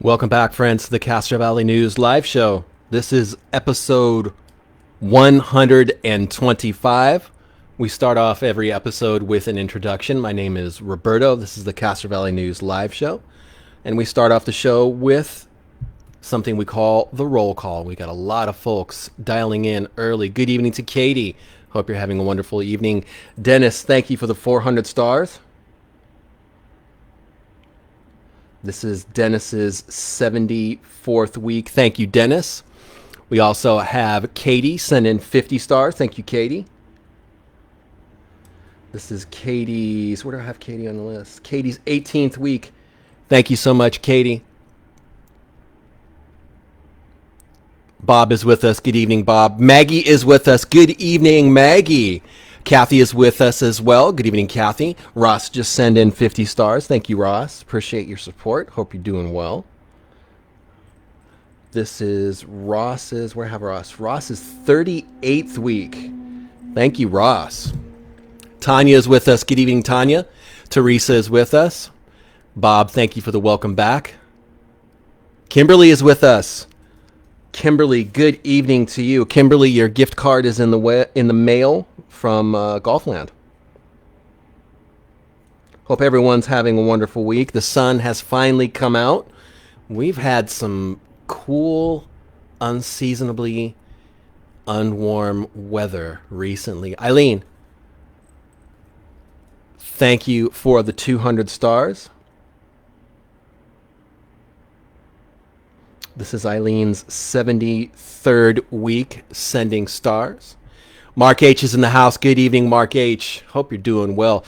Welcome back, friends, to the Castro Valley News live show. This is episode 125. We start off every episode with an introduction. My name is Roberto. This is the Castro Valley News live show. And we start off the show with something we call the roll call. We got a lot of folks dialing in early. Good evening to Katie. Hope you're having a wonderful evening. Dennis, thank you for the 400 stars. This is Dennis's 74th week. Thank you, Dennis. We also have Katie send in 50 stars. Thank you, Katie. This is Katie's, where do I have Katie on the list? Katie's 18th week. Thank you so much, Katie. Bob is with us. Good evening, Bob. Maggie is with us. Good evening, Maggie. Kathy is with us as well. Good evening, Kathy. Ross just sent in 50 stars. Thank you, Ross. Appreciate your support. Hope you're doing well. This is Ross's, where have Ross? Ross's 38th week. Thank you, Ross. Tanya is with us. Good evening, Tanya. Teresa is with us. Bob, thank you for the welcome back. Kimberly is with us. Kimberly, good evening to you. Kimberly, your gift card is in the mail from Golfland. Hope everyone's having a wonderful week. The sun has finally come out. We've had some cool, unseasonably unwarm weather recently. Eileen, thank you for the 200 stars. This is Eileen's 73rd week sending stars. Mark H is in the house. Good evening, Mark H. Hope you're doing well.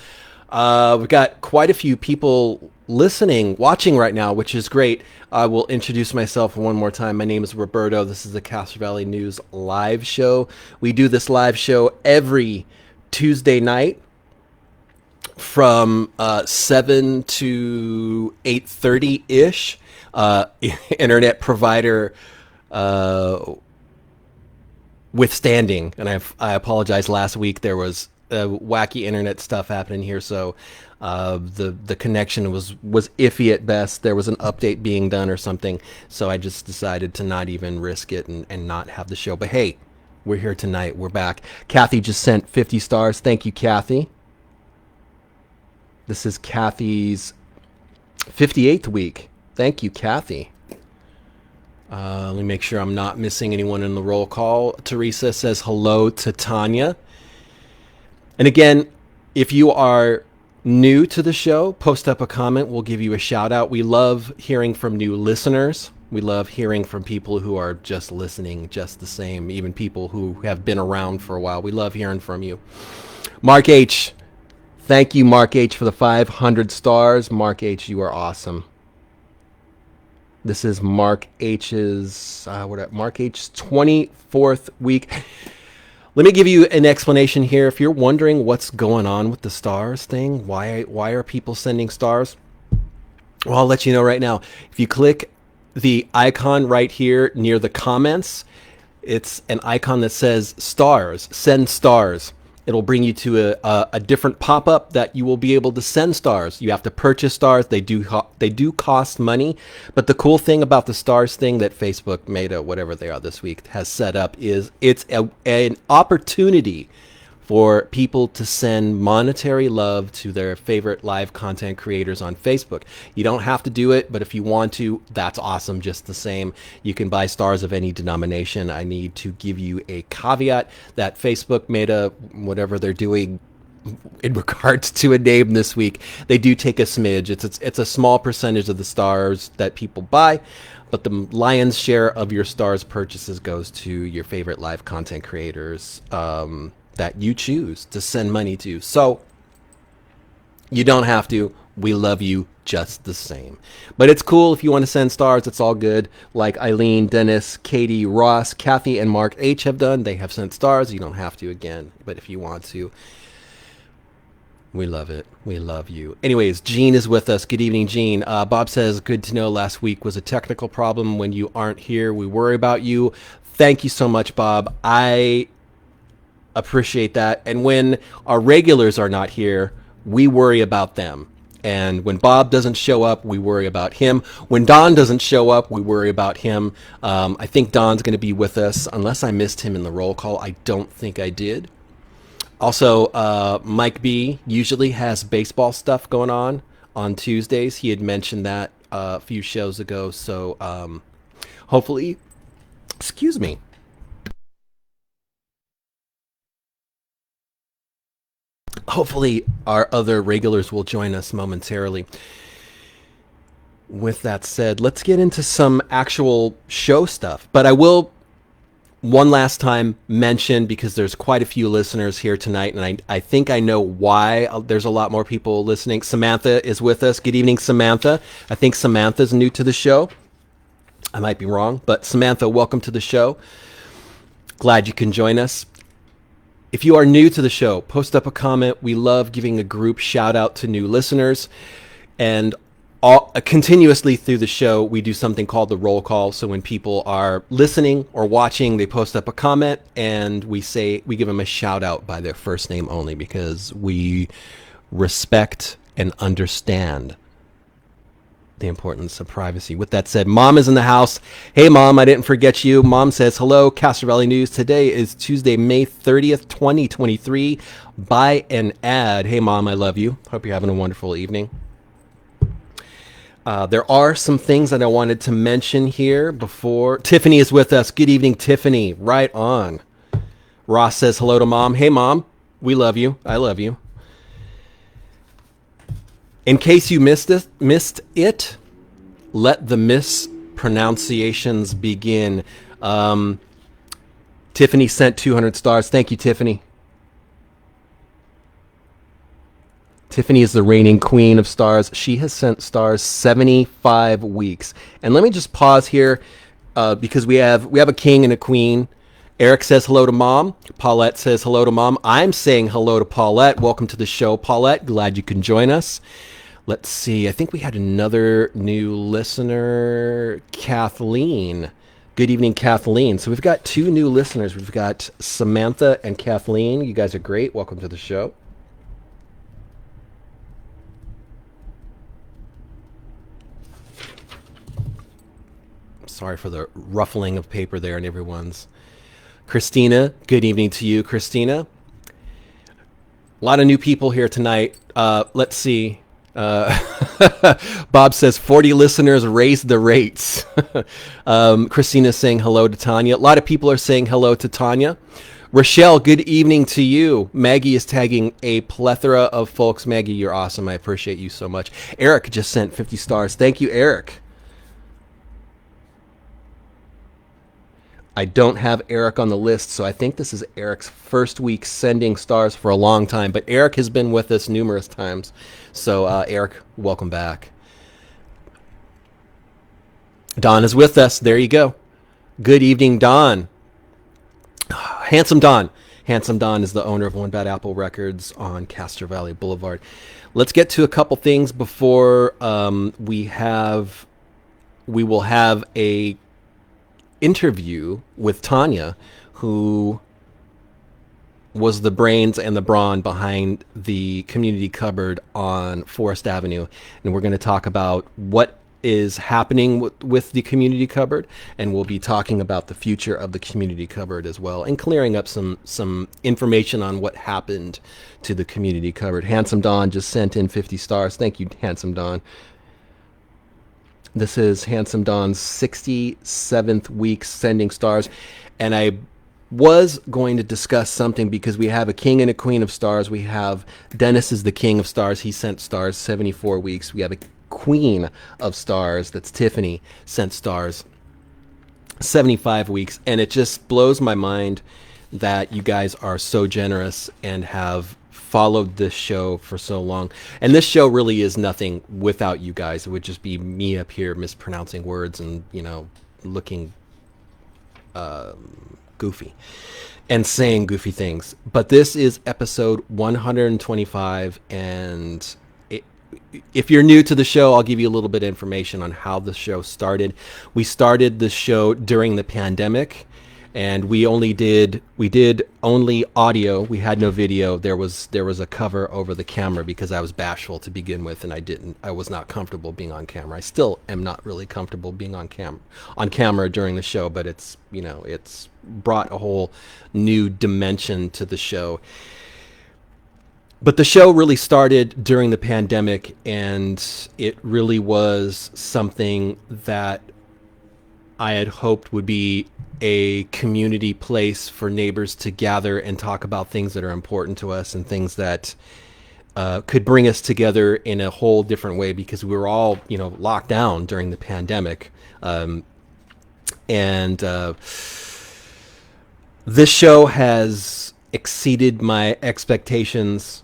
We've got quite a few people listening, watching right now, which is great. I will introduce myself one more time. My name is Roberto. This is the Castro Valley News live show. We do this live show every Tuesday night from 7 to 8:30-ish. Internet provider withstanding, and I apologize. Last week there was wacky internet stuff happening here, so the connection was iffy at best. There was an update being done or something, so I just decided to not even risk it and not have the show. But hey, we're here tonight. We're back. Kathy just sent 50 stars. Thank you, Kathy. This is Kathy's 58th week. Thank you, Kathy. Let me make sure I'm not missing anyone in the roll call. Teresa says hello to Tanya. And again, if you are new to the show, post up a comment. We'll give you a shout out. We love hearing from new listeners. We love hearing from people who are just listening just the same, even people who have been around for a while. We love hearing from you. Mark H. Thank you, Mark H, for the 500 stars. Mark H, you are awesome. This is Mark H's Mark H's 24th week. Let me give you an explanation here. If you're wondering what's going on with the stars thing, why are people sending stars? Well, I'll let you know right now. If you click the icon right here near the comments, it's an icon that says stars, send stars. It'll bring you to a different pop-up that you will be able to send stars. You have to purchase stars. They do cost money. But the cool thing about the stars thing that Facebook, Meta, whatever they are this week, has set up is it's an opportunity for people to send monetary love to their favorite live content creators on Facebook. You don't have to do it, but if you want to, that's awesome just the same. You can buy stars of any denomination. I need to give you a caveat that Facebook, Meta, whatever they're doing in regards to a name this week, they do take a smidge. It's a small percentage of the stars that people buy, but the lion's share of your stars purchases goes to your favorite live content creators that you choose to send money to. So you don't have to. We love you just the same. But it's cool if you want to send stars. It's all good. Like Eileen, Dennis, Katie, Ross, Kathy, and Mark H have done. They have sent stars. You don't have to again. But if you want to, we love it. We love you. Anyways, Gene is with us. Good evening, Gene. Bob says, good to know last week was a technical problem. When you aren't here, we worry about you. Thank you so much, Bob. I appreciate that. And when our regulars are not here, we worry about them. And when Bob doesn't show up, we worry about him. When Don doesn't show up, we worry about him. I think Don's going to be with us, unless I missed him in the roll call. I don't think I did. Also, Mike B usually has baseball stuff going on Tuesdays. He had mentioned that a few shows ago. So hopefully, excuse me. Hopefully our other regulars will join us momentarily. With that said, let's get into some actual show stuff. But I will one last time mention, because there's quite a few listeners here tonight, and I think I know why there's a lot more people listening. Samantha is with us. Good evening, Samantha. I think Samantha's new to the show. I might be wrong, but Samantha, welcome to the show. Glad you can join us. If you are new to the show, post up a comment. We love giving a group shout out to new listeners. And continuously through the show, we do something called the roll call. So when people are listening or watching, they post up a comment and we give them a shout out by their first name only, because we respect and understand the importance of privacy. With that said, Mom is in the house. Hey, Mom, I didn't forget you. Mom says, hello, Castro Valley News. Today is Tuesday, May 30th, 2023. Buy an ad. Hey, Mom, I love you. Hope you're having a wonderful evening. There are some things that I wanted to mention here before. Tiffany is with us. Good evening, Tiffany. Right on. Ross says hello to Mom. Hey, Mom, we love you. I love you. In case you missed it, let the mispronunciations begin. Tiffany sent 200 stars. Thank you, Tiffany. Tiffany is the reigning queen of stars. She has sent stars 75 weeks. And let me just pause here because we have a king and a queen. Eric says hello to Mom. Paulette says hello to Mom. I'm saying hello to Paulette. Welcome to the show, Paulette. Glad you can join us. Let's see. I think we had another new listener, Kathleen. Good evening, Kathleen. So we've got two new listeners. We've got Samantha and Kathleen. You guys are great. Welcome to the show. Sorry for the ruffling of paper there and everyone's. Christina, good evening to you, Christina. A lot of new people here tonight. Let's see. Bob says 40 listeners raised the rates. Christina's saying hello to Tanya. A lot of people are saying hello to Tanya. Rochelle, good evening to you. Maggie is tagging a plethora of folks. Maggie, you're awesome. I appreciate you so much. Eric just sent 50 stars. Thank you, Eric. I don't have Eric on the list, so I think this is Eric's first week sending stars for a long time. But Eric has been with us numerous times. So, Eric, welcome back. Don is with us. There you go. Good evening, Don. Handsome Don. Handsome Don is the owner of One Bad Apple Records on Castro Valley Boulevard. Let's get to a couple things before we will have a interview with Tanya, who was the brains and the brawn behind the community cupboard on Forest Avenue. And we're going to talk about what is happening with the community cupboard, and we'll be talking about the future of the community cupboard as well, and clearing up some information on what happened to the community cupboard. Handsome Don just sent in 50 stars. Thank you, Handsome Don. This is Handsome Don's 67th week sending stars. And I was going to discuss something because we have a king and a queen of stars. We have Dennis is the king of stars. He sent stars 74 weeks. We have a queen of stars. That's Tiffany, sent stars 75 weeks. And it just blows my mind that you guys are so generous and have followed this show for so long. And this show really is nothing without you guys. It would just be me up here mispronouncing words and, looking goofy and saying goofy things. But this is episode 125, and if you're new to the show, I'll give you a little bit of information on how the show started. We started the show during the pandemic, and we did only audio. We had no video. There was a cover over the camera because I was bashful to begin with, and I was not comfortable being on camera. I still am not really comfortable being on camera during the show, but it's brought a whole new dimension to the show. But the show really started during the pandemic, and it really was something that I had hoped would be a community place for neighbors to gather and talk about things that are important to us and things that could bring us together in a whole different way, because we were all, locked down during the pandemic. And this show has exceeded my expectations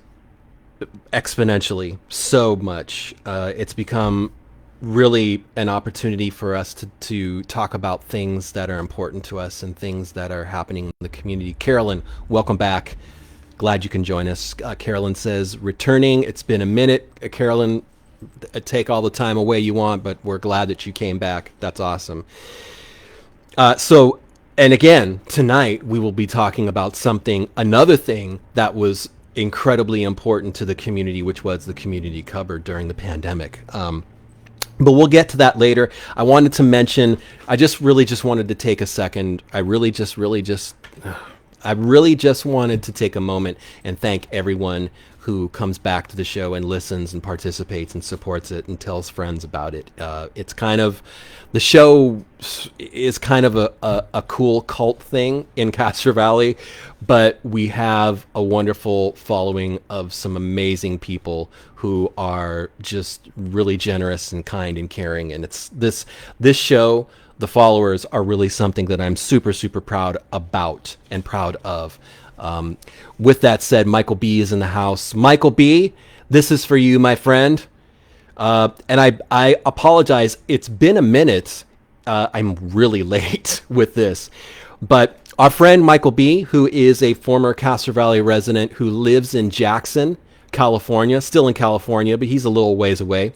exponentially so much. It's become really an opportunity for us to talk about things that are important to us and things that are happening in the community. Carolyn, welcome back. Glad you can join us. Carolyn says, returning. It's been a minute. Carolyn, take all the time away you want, but we're glad that you came back. That's awesome. And again, tonight we will be talking about another thing that was incredibly important to the community, which was the community cupboard during the pandemic. But we'll get to that later. I wanted to mention, I really just wanted to take a second. I really just wanted to take a moment and thank everyone who comes back to the show and listens and participates and supports it and tells friends about it. The show is kind of a cool cult thing in Castro Valley, but we have a wonderful following of some amazing people who are just really generous and kind and caring. And it's this show, the followers are really something that I'm super, super proud about and proud of. With that said, Michael B is in the house. Michael B, this is for you, my friend. And I apologize. It's been a minute. I'm really late with this. But our friend Michael B, who is a former Castro Valley resident who lives in Jackson, California, still in California, but he's a little ways away.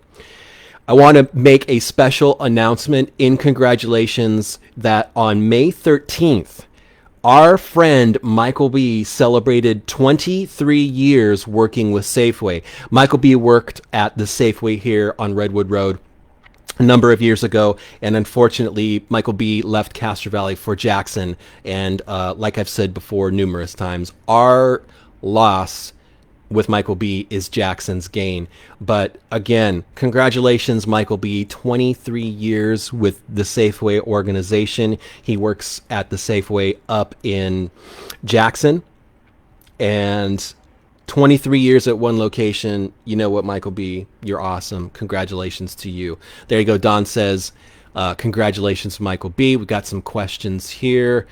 I want to make a special announcement in congratulations that on May 13th, our friend Michael B celebrated 23 years working with Safeway. Michael B worked at the Safeway here on Redwood Road a number of years ago, and unfortunately, Michael B left Castro Valley for Jackson. And like I've said before numerous times, our loss with Michael B is Jackson's gain. But again, congratulations, Michael B. 23 years with the Safeway organization. He works at the Safeway up in Jackson, and 23 years at one location. You know what, Michael B? You're awesome. Congratulations to you. There you go. Don says, congratulations, Michael B. We got some questions here.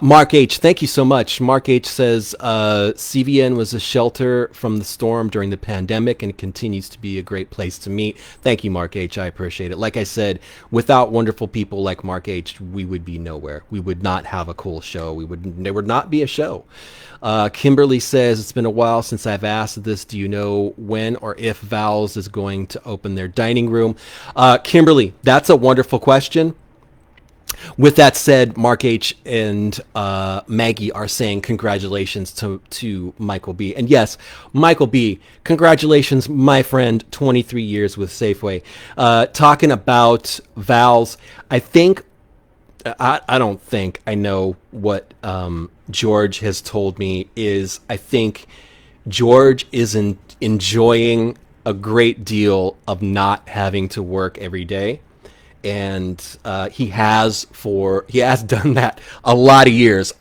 Mark H, thank you so much. Mark H says, CVN was a shelter from the storm during the pandemic and it continues to be a great place to meet. Thank you, Mark H. I appreciate it. Like I said, without wonderful people like Mark H, we would be nowhere. We would not have a cool show. There would not be a show. Kimberly says, it's been a while since I've asked this. Do you know when or if Val's is going to open their dining room? Kimberly, that's a wonderful question. With that said, Mark H. and Maggie are saying congratulations to Michael B. And yes, Michael B., congratulations, my friend, 23 years with Safeway. Talking about Val's, I don't think I know what George has told me is I think George is enjoying a great deal of not having to work every day. And he has done that a lot of years.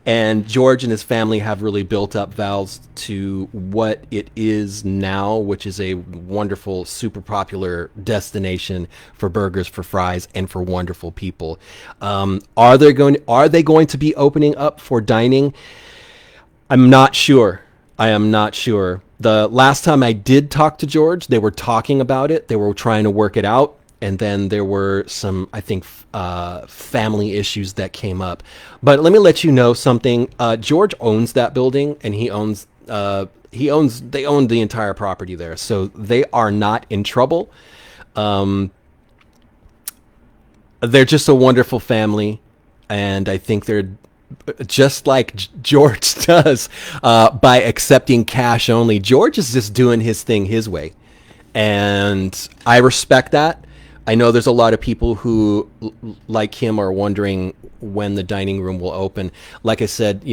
And George and his family have really built up Val's to what it is now, which is a wonderful, super popular destination for burgers, for fries, and for wonderful people. Are they going to be opening up for dining? I'm not sure. I am not sure. The last time I did talk to George, they were talking about it. They were trying to work it out. And then there were some, I think, family issues that came up. But let me let you know something. George owns that building, and they own the entire property there. So they are not in trouble. They're just a wonderful family. and I think they're just like George does by accepting cash only. George is just doing his thing his way, and I respect that. I know there's a lot of people who, like him, are wondering when the dining room will open. Like I said,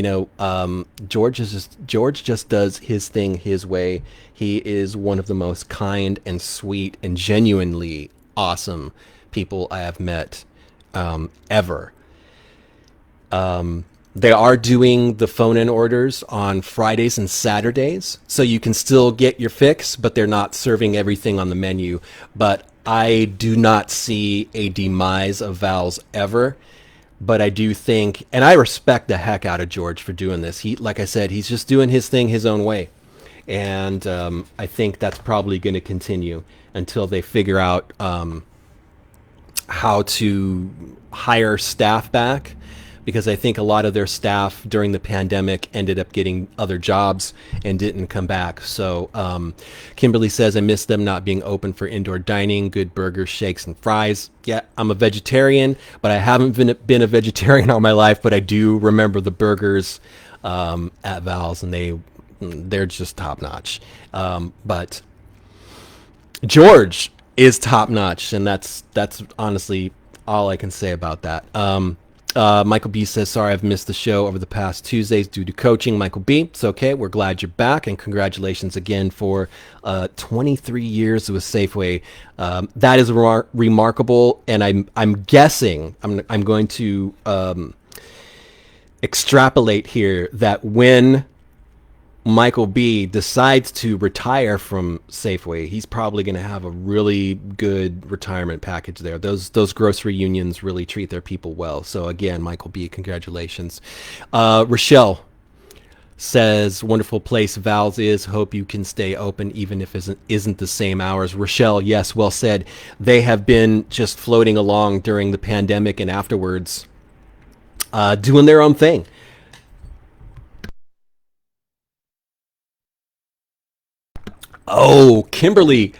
George just does his thing his way. He is one of the most kind and sweet and genuinely awesome people I have met ever. They are doing the phone-in orders on Fridays and Saturdays, so you can still get your fix, but they're not serving everything on the menu. But I do not see a demise of Val's ever. But I do think, and I respect the heck out of George for doing this. He, like I said, he's just doing his thing his own way, and I think that's probably going to continue until they figure out how to hire staff back, because I think a lot of their staff during the pandemic ended up getting other jobs and didn't come back. So Kimberly says, I miss them not being open for indoor dining, good burgers, shakes, and fries. Yeah, I'm a vegetarian, but I haven't been a vegetarian all my life, but I do remember the burgers at Val's, and they're just top notch. But George is top notch, and that's honestly all I can say about that. Michael B says, sorry, I've missed the show over the past Tuesdays due to coaching. Michael B, it's okay. We're glad you're back, and congratulations again for 23 years with Safeway. That is remarkable, and I'm guessing, I'm going to extrapolate here that when Michael B decides to retire from Safeway, he's probably going to have a really good retirement package there. Those grocery unions really treat their people well. So again, Michael B, congratulations. Rochelle says, wonderful place Val's is. Hope you can stay open even if it isn't the same hours. Rochelle, yes, well said. They have been just floating along during the pandemic and afterwards, doing their own thing. Oh, Kimberly.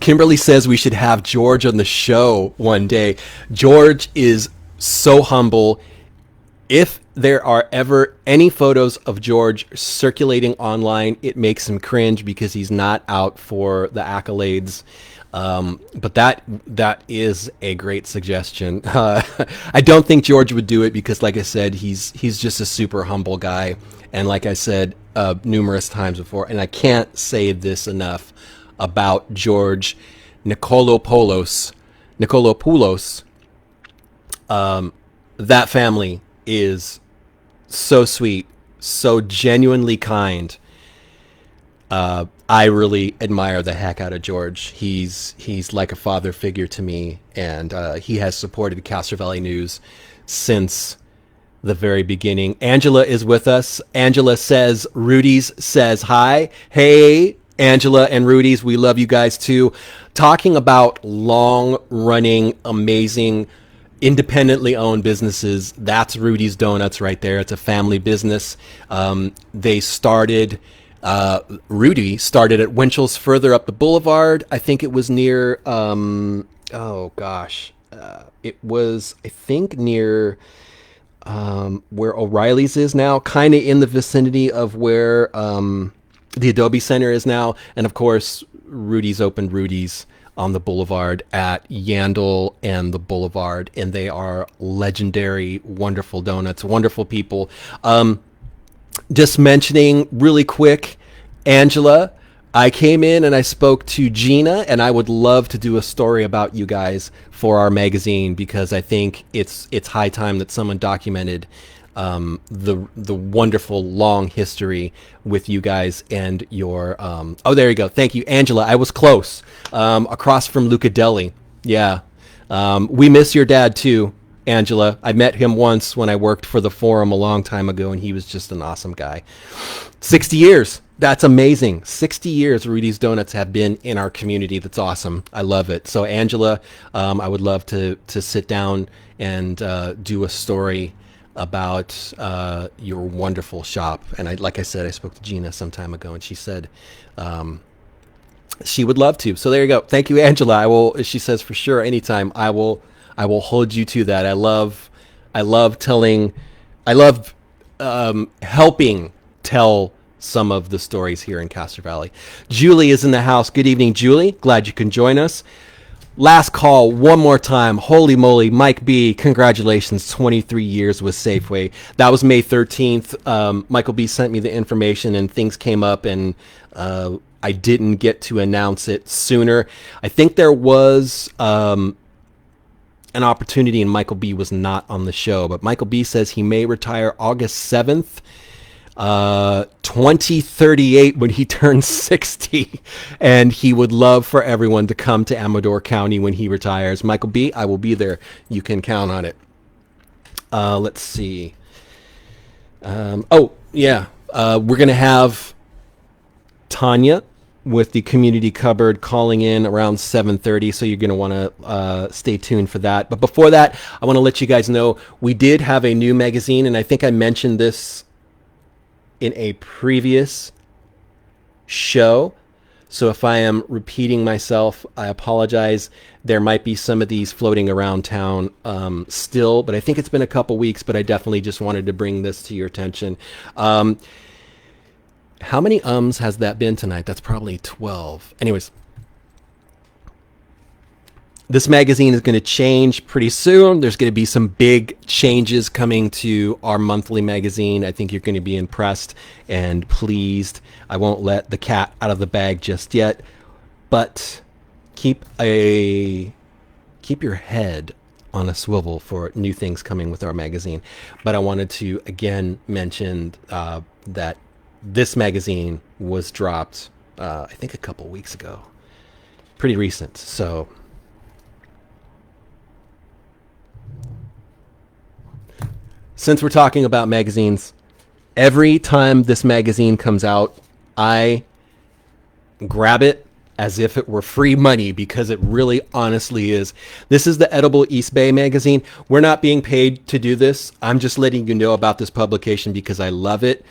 Kimberly says we should have George on the show one day. George is so humble. If there are ever any photos of George circulating online, it makes him cringe because he's not out for the accolades. But that is a great suggestion. I don't think George would do it because, like I said, he's just a super humble guy. And like I said numerous times before, and I can't say this enough about George Nikolopoulos. That family is so sweet, so genuinely kind. I really admire the heck out of George. He's like a father figure to me, and he has supported Castro Valley News since the very beginning. Angela is with us. Angela says, Rudy's says hi. Hey, Angela and Rudy's, we love you guys too. Talking about long-running, amazing, independently owned businesses, that's Rudy's Donuts right there. It's a family business. They started... Rudy started at Winchell's further up the boulevard. I think it was near, it was, I think, near where O'Reilly's is now, kind of in the vicinity of where the Adobe Center is now. And of course, Rudy's opened Rudy's on the boulevard at Yandel and the boulevard, and they are legendary, wonderful donuts, wonderful people. Just mentioning really quick, Angela, I came in and I spoke to Gina, and I would love to do a story about you guys for our magazine because I think it's high time that someone documented the wonderful long history with you guys and your oh, there you go. Thank you, Angela. I was close. Across from Luca Deli. Yeah. We miss your dad too, Angela. I met him once when I worked for the Forum a long time ago, and he was just an awesome guy. 60 years. That's amazing. 60 years Rudy's Donuts have been in our community. That's awesome. I love it. So Angela, I would love to sit down and do a story about your wonderful shop. And like I said, I spoke to Gina some time ago, and she said she would love to. So there you go. Thank you, Angela. She says for sure anytime I will hold you to that. I love I love telling, I love helping tell some of the stories here in Castro Valley. Julie is in the house. Good evening, Julie. Glad you can join us. Last call, one more time. Holy moly, Mike B, congratulations, 23 years with Safeway. That was May 13th. Michael B sent me the information and things came up and I didn't get to announce it sooner. I think there was an opportunity and Michael B was not on the show, but Michael B says he may retire August 7th. 2038 when he turns 60, and he would love for everyone to come to Amador County when he retires. Michael B, I will be there. You can count on it. Let's see. We're going to have Tanya with the community cupboard calling in around 7:30, so you're going to want to stay tuned for that. But before that, I want to let you guys know we did have a new magazine, and I think I mentioned this in a previous show. So if I am repeating myself, I apologize. There might be some of these floating around town still, but I think it's been a couple weeks, but I definitely just wanted to bring this to your attention. How many ums has that been tonight? That's probably 12. Anyways, this magazine is going to change pretty soon. There's going to be some big changes coming to our monthly magazine. I think you're going to be impressed and pleased. I won't let the cat out of the bag just yet, but keep your head on a swivel for new things coming with our magazine. But I wanted to again mention that this magazine was dropped, I think a couple weeks ago, pretty recent. So since we're talking about magazines, every time this magazine comes out, I grab it as if it were free money because it really honestly is. This is the Edible East Bay magazine. We're not being paid to do this. I'm just letting you know about this publication because I love it.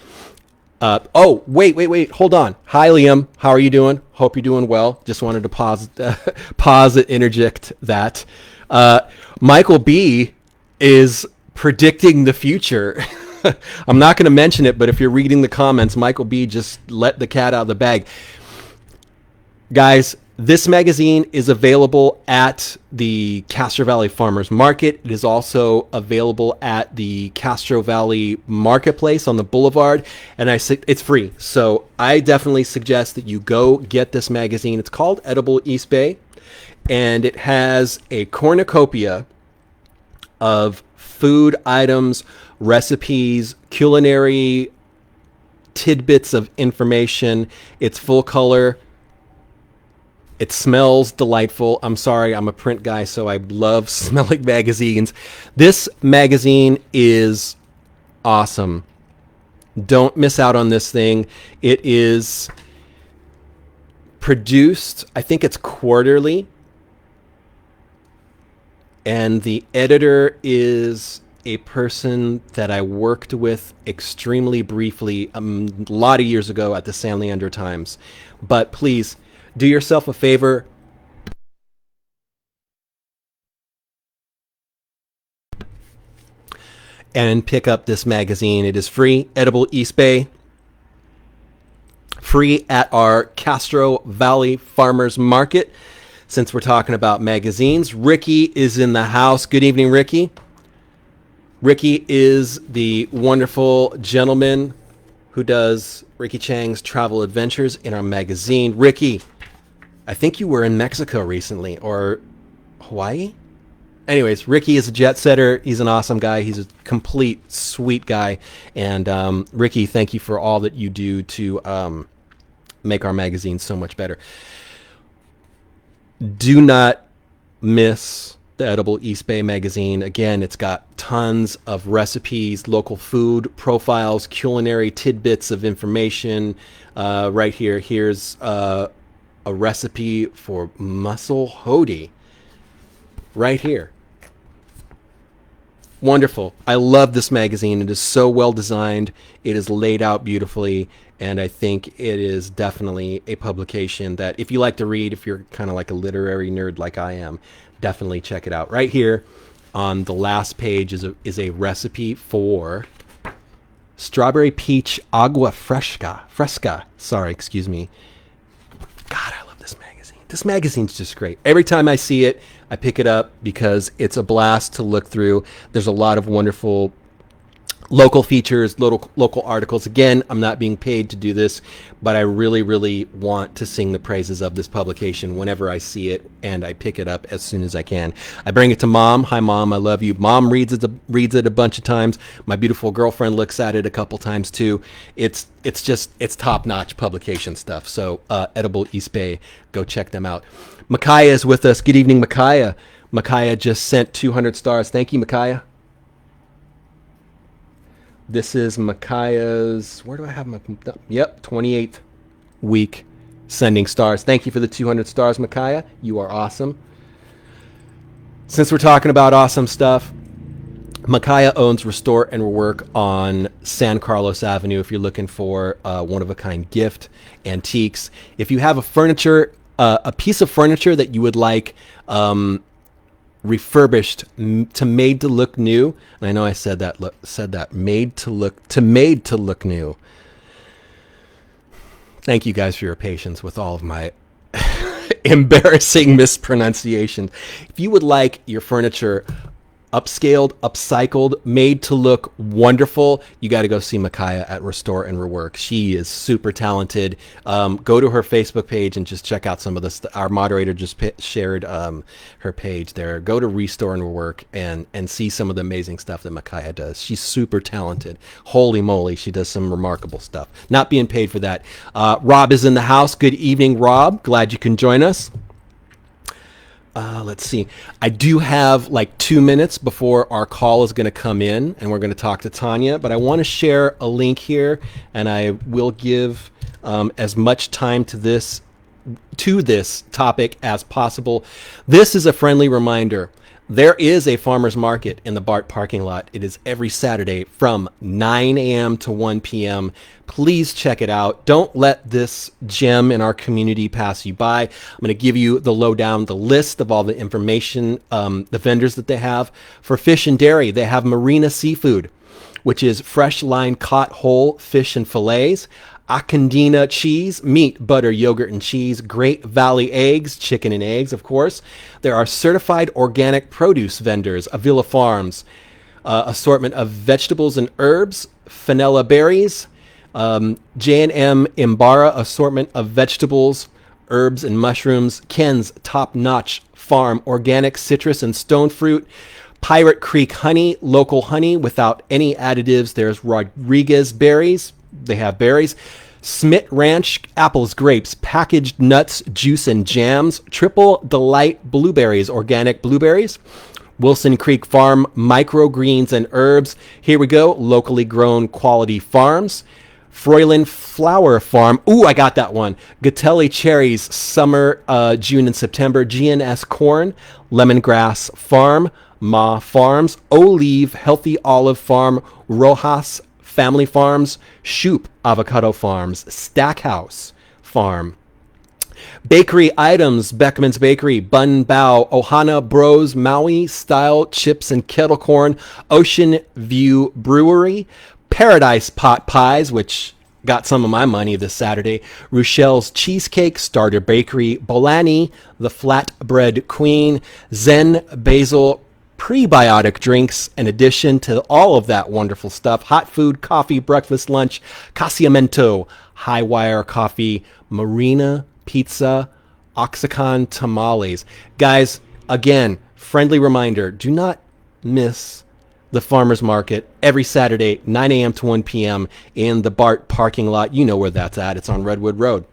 Wait. Hold on. Hi, Liam. How are you doing? Hope you're doing well. Just wanted to pause and interject that. Michael B is predicting the future. I'm not going to mention it, but if you're reading the comments, Michael B just let the cat out of the bag. Guys, this magazine is available at the Castro Valley Farmers Market. It is also available at the Castro Valley Marketplace on the Boulevard, and it's free. So I definitely suggest that you go get this magazine. It's called Edible East Bay, and it has a cornucopia of food items, recipes, culinary tidbits of information. It's full color. It smells delightful. I'm sorry, I'm a print guy, so I love smelling magazines. This magazine is awesome. Don't miss out on this thing. It is produced, I think it's quarterly. And the editor is a person that I worked with extremely briefly a lot of years ago at the San Leandro Times. But please, do yourself a favor. And pick up this magazine. It is free. Edible East Bay. Free at our Castro Valley Farmers Market. Since we're talking about magazines, Ricky is in the house. Good evening, Ricky. Ricky is the wonderful gentleman who does Ricky Chang's travel adventures in our magazine. Ricky, I think you were in Mexico recently, or Hawaii? Anyways, Ricky is a jet setter. He's an awesome guy. He's a complete sweet guy. And Ricky, thank you for all that you do to make our magazine so much better. Do not miss the Edible East Bay magazine. Again, it's got tons of recipes, local food profiles, culinary tidbits of information. Right here, here's a recipe for mussel hodi. Right here. Wonderful. I love this magazine. It is so well designed. It is laid out beautifully. And I think it is definitely a publication that if you like to read, if you're kind of like a literary nerd like I am, definitely check it out. Right here on the last page is a recipe for strawberry peach agua fresca. Sorry, excuse me. God, I love this magazine. This magazine's just great. Every time I see it, I pick it up because it's a blast to look through. There's a lot of wonderful local features, local articles. Again, I'm not being paid to do this, but I really, really want to sing the praises of this publication whenever I see it, and I pick it up as soon as I can. I bring it to Mom. Hi, Mom. I love you. Mom reads it a bunch of times. My beautiful girlfriend looks at it a couple times too. It's top-notch publication stuff. So Edible East Bay, go check them out. Micaiah is with us. Good evening, Micaiah. Micaiah just sent 200 stars. Thank you, Micaiah. This is Micaiah's, where do I have my, yep, 28th week sending stars. Thank you for the 200 stars, Micaiah. You are awesome. Since we're talking about awesome stuff, Micaiah owns Restore and Rework on San Carlos Avenue if you're looking for one-of-a-kind gift, antiques. If you have a piece of furniture that you would like refurbished to made to look new, and I know I said that made to look new. Thank you guys for your patience with all of my embarrassing mispronunciations. If you would like your furniture upscaled, upcycled, made to look wonderful, you got to go see Micaiah at Restore and Rework. She is super talented. Go to her Facebook page and just check out some of the our moderator just shared her page there. Go to Restore and Rework and see some of the amazing stuff that Micaiah does. She's super talented. Holy moly, she does some remarkable stuff. Not being paid for that. Rob is in the house. Good evening, Rob. Glad you can join us. Let's see. I do have like 2 minutes before our call is going to come in, and we're going to talk to Tanya. But I want to share a link here, and I will give as much time to this topic as possible. This is a friendly reminder. There is a farmer's market in the BART parking lot. It is every Saturday from 9 a.m. to 1 p.m. Please check it out. Don't let this gem in our community pass you by. I'm going to give you the lowdown, the list of all the information, the vendors that they have. For fish and dairy, they have Marina Seafood, which is fresh line caught whole fish and fillets. Acandina cheese, meat, butter, yogurt, and cheese. Great Valley eggs, chicken and eggs, of course. There are certified organic produce vendors, Avila Farms, assortment of vegetables and herbs, Fenella berries, J&M Imbara, assortment of vegetables, herbs, and mushrooms. Ken's top-notch farm, organic citrus and stone fruit. Pirate Creek honey, local honey without any additives. There's Rodriguez berries. They have berries. Smith Ranch apples, grapes, packaged nuts, juice, and jams. Triple Delight blueberries, organic blueberries. Wilson Creek Farm, microgreens and herbs. Here we go, locally grown quality farms. Froyland Flower Farm. Ooh, I got that one. Gatelli cherries, summer, June and September. GNS corn. Lemongrass Farm. Ma Farms. Olive Healthy Olive Farm. Rojas Family Farms. Shoop Avocado Farms. Stackhouse Farm. Bakery items, Beckman's Bakery, Bun Bao, Ohana Bros, Maui Style Chips and Kettle Corn, Ocean View Brewery, Paradise Pot Pies, which got some of my money this Saturday, Rochelle's Cheesecake, Starter Bakery, Bolani, The Flatbread Queen, Zen Basil prebiotic drinks, in addition to all of that wonderful stuff, hot food, coffee, breakfast, lunch, Casiamento, High Wire Coffee, Marina Pizza, Oxycon Tamales. Guys, again, friendly reminder, do not miss the farmer's market every Saturday, 9 a.m. to 1 p.m. in the BART parking lot. You know where that's at. It's on Redwood Road.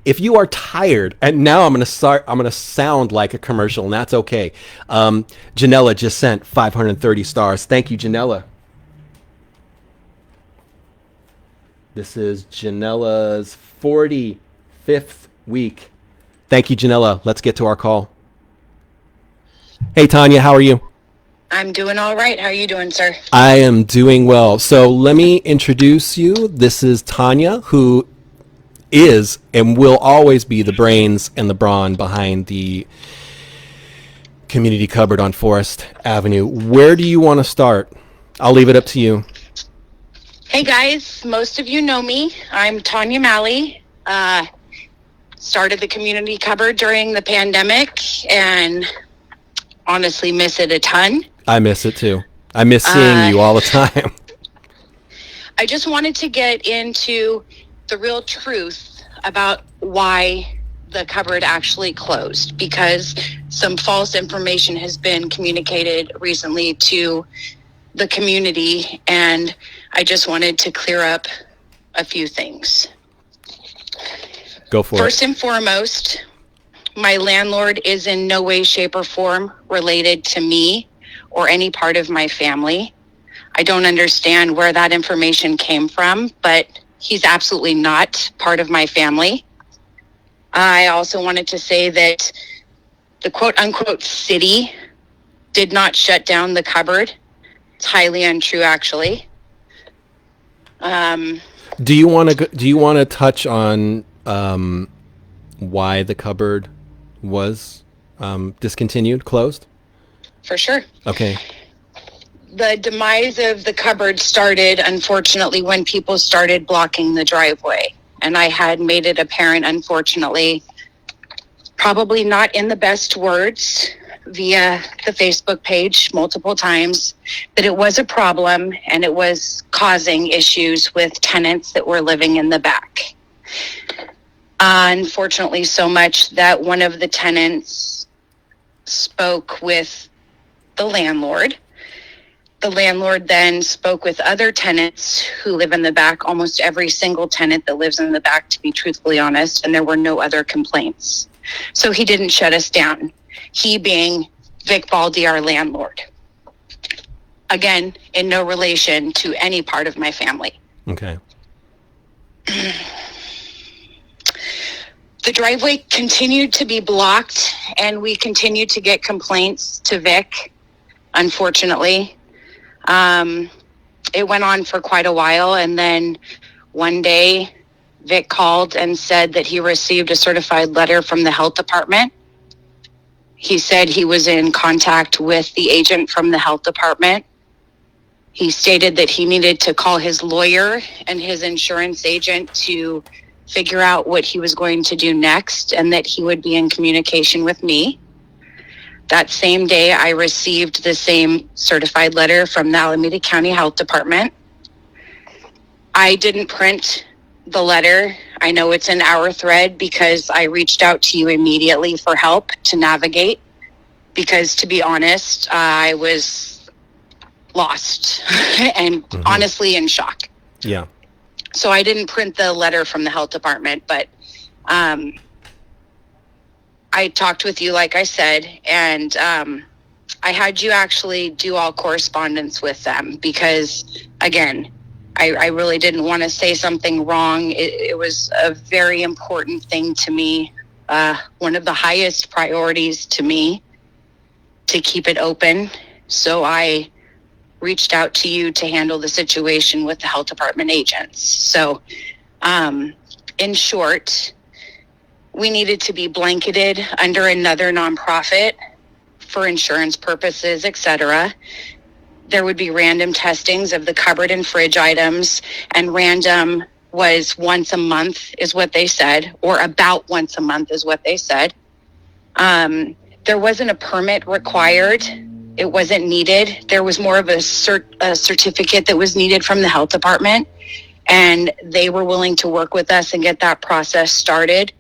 If you are tired, and now I'm going to sound like a commercial, and that's okay. Janella just sent 530 stars. Thank you, Janella. This is Janella's 45th week. Thank you, Janella. Let's get to our call. Hey, Tanya, how are you? I'm doing all right. How are you doing, sir? I am doing well. So let me introduce you. This is Tanya, who is and will always be the brains and the brawn behind the community cupboard on Forest Avenue. Where do you want to start? I'll leave it up to you. Hey guys, most of you know me. I'm Tanya Malley. Started the community cupboard during the pandemic and honestly miss it a ton. I miss it too. I miss seeing you all the time. I just wanted to get into the real truth about why the cupboard actually closed, because some false information has been communicated recently to the community, and I just wanted to clear up a few things. Go for it. First and foremost, my landlord is in no way, shape, or form related to me or any part of my family. I don't understand where that information came from, but he's absolutely not part of my family. I also wanted to say that the quote-unquote city did not shut down the cupboard. It's highly untrue, actually. Do you want to touch on why the cupboard was discontinued, closed? For sure. Okay. The demise of the cupboard started, unfortunately, when people started blocking the driveway. And I had made it apparent, unfortunately, probably not in the best words, via the Facebook page multiple times, that it was a problem and it was causing issues with tenants that were living in the back. Unfortunately, so much that one of the tenants spoke with the landlord. The landlord then spoke with other tenants who live in the back, almost every single tenant that lives in the back, to be truthfully honest, and there were no other complaints. So he didn't shut us down. He being Vic Baldi, our landlord. Again, in no relation to any part of my family. Okay. The driveway continued to be blocked, and we continued to get complaints to Vic, unfortunately. It went on for quite a while, and then one day Vic called and said that he received a certified letter from the health department. He said he was in contact with the agent from the health department. He stated that he needed to call his lawyer and his insurance agent to figure out what he was going to do next, and that he would be in communication with me. That same day, I received the same certified letter from the Alameda County Health Department. I didn't print the letter. I know it's in our thread because I reached out to you immediately for help to navigate, because to be honest, I was lost and honestly in shock. Yeah. So I didn't print the letter from the health department, but I talked with you, like I said, and I had you actually do all correspondence with them because, again, I really didn't want to say something wrong. It was a very important thing to me, one of the highest priorities to me, to keep it open. So I reached out to you to handle the situation with the health department agents. So, in short, we needed to be blanketed under another nonprofit for insurance purposes, etc. There would be random testings of the cupboard and fridge items, and random was once a month is what they said, or about once a month is what they said. There wasn't a permit required. It wasn't needed. There was more of a certificate that was needed from the health department, and they were willing to work with us and get that process started.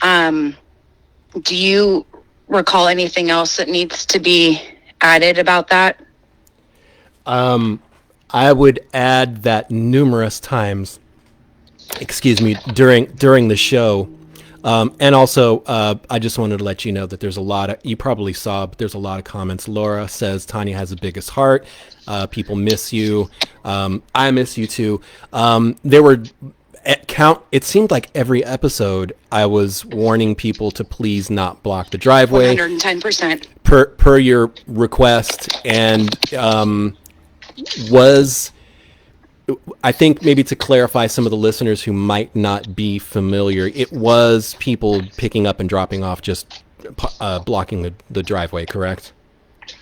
Do you recall anything else that needs to be added about that? I would add that numerous times, during the show, and also I just wanted to let you know that there's a lot of, you probably saw, but there's a lot of comments. Laura says Tanya has the biggest heart. People miss you. I miss you too. There were it seemed like every episode I was warning people to please not block the driveway. 110%. Per your request, and I think maybe to clarify some of the listeners who might not be familiar, it was people picking up and dropping off just blocking the driveway, correct?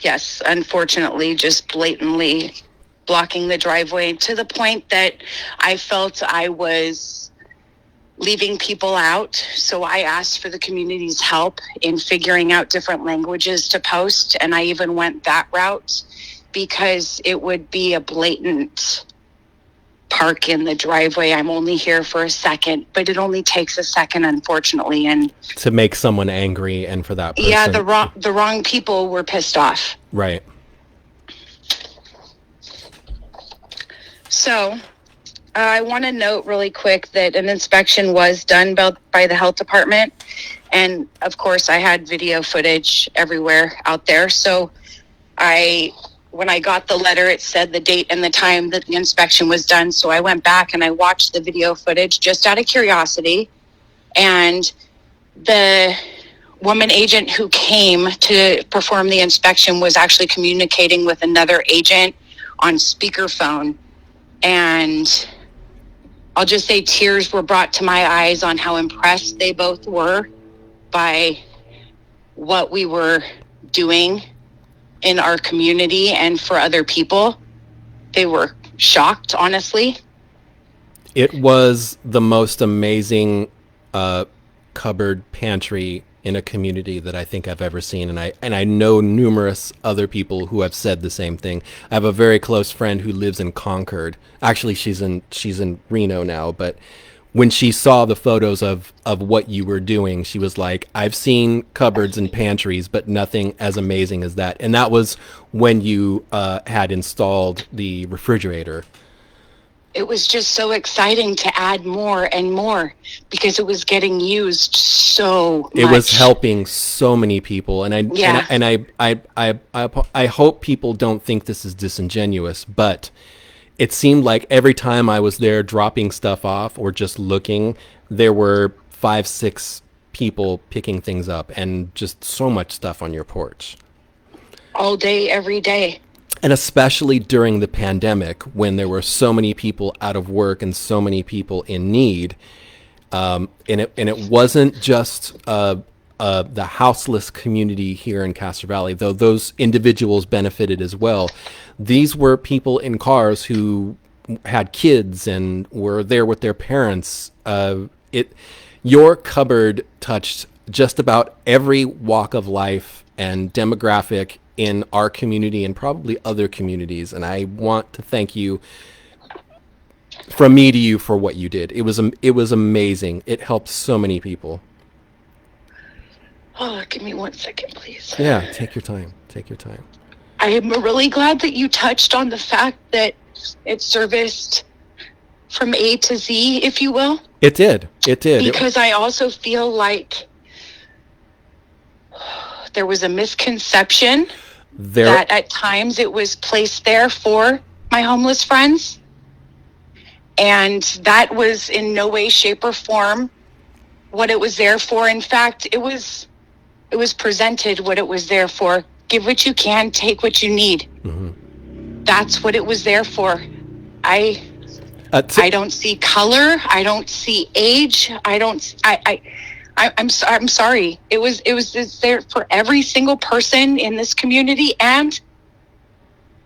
Yes, unfortunately, just blatantly blocking the driveway to the point that I felt I was leaving people out. So I asked for the community's help in figuring out different languages to post. And I even went that route because it would be a blatant park in the driveway. I'm only here for a second, but it only takes a second, unfortunately. And to make someone angry, and for that person. yeah, the wrong people were pissed off. Right. So I want to note really quick that an inspection was done by the health department. And of course, I had video footage everywhere out there. So when I got the letter, it said the date and the time that the inspection was done. So I went back and I watched the video footage just out of curiosity. And the woman agent who came to perform the inspection was actually communicating with another agent on speakerphone. And I'll just say tears were brought to my eyes on how impressed they both were by what we were doing in our community and for other people. They were shocked, honestly. It was the most amazing cupboard pantry in a community that I think I've ever seen, and I know numerous other people who have said the same thing. I have a very close friend who lives in Concord. Actually, she's in Reno now, but when she saw the photos of what you were doing, she was like, I've seen cupboards and pantries, but nothing as amazing as that. And that was when you had installed the refrigerator. It was just so exciting to add more and more because it was getting used so much. It was helping so many people, and I hope people don't think this is disingenuous, but it seemed like every time I was there dropping stuff off or just looking, there were 5-6 people picking things up, and just so much stuff on your porch. All day, every day. And especially during the pandemic, when there were so many people out of work and so many people in need, and it wasn't just the houseless community here in Castro Valley, though those individuals benefited as well. These were people in cars who had kids and were there with their parents. Your cupboard touched just about every walk of life and demographic in our community and probably other communities. And I want to thank you, from me to you, for what you did. It was amazing. It helped so many people. Oh, give me 1 second, please. Yeah, take your time. Take your time. I am really glad that you touched on the fact that it serviced from A to Z, if you will. It did. It did. Because I also feel like there was a misconception that at times it was placed there for my homeless friends. And that was in no way, shape, or form what it was there for. In fact, it was presented what it was there for. Give what you can, take what you need. Mm-hmm. That's what it was there for. I don't see color. I don't see age. I'm sorry. It's there for every single person in this community and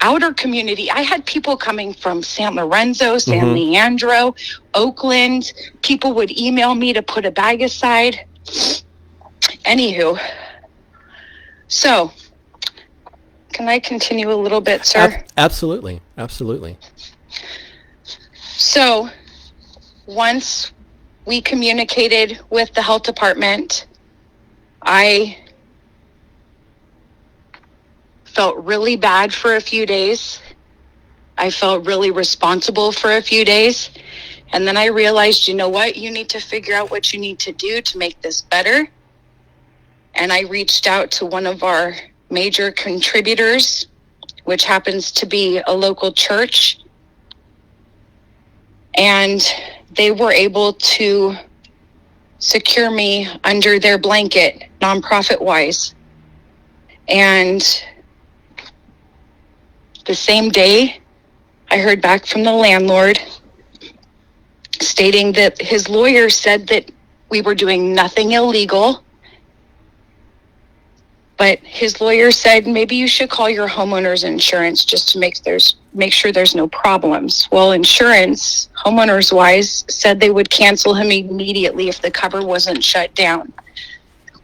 outer community. I had people coming from San Lorenzo, San Leandro, Oakland. People would email me to put a bag aside. Anywho, so can I continue a little bit, sir? Absolutely. Absolutely. So once we communicated with the health department, I felt really bad for a few days. I felt really responsible for a few days. And then I realized, you know what? You need to figure out what you need to do to make this better. And I reached out to one of our major contributors, which happens to be a local church. And they were able to secure me under their blanket, nonprofit-wise. And the same day, I heard back from the landlord stating that his lawyer said that we were doing nothing illegal But his lawyer said, maybe you should call your homeowner's insurance just to make sure there's no problems. Well, insurance, homeowners wise, said they would cancel him immediately if the cover wasn't shut down.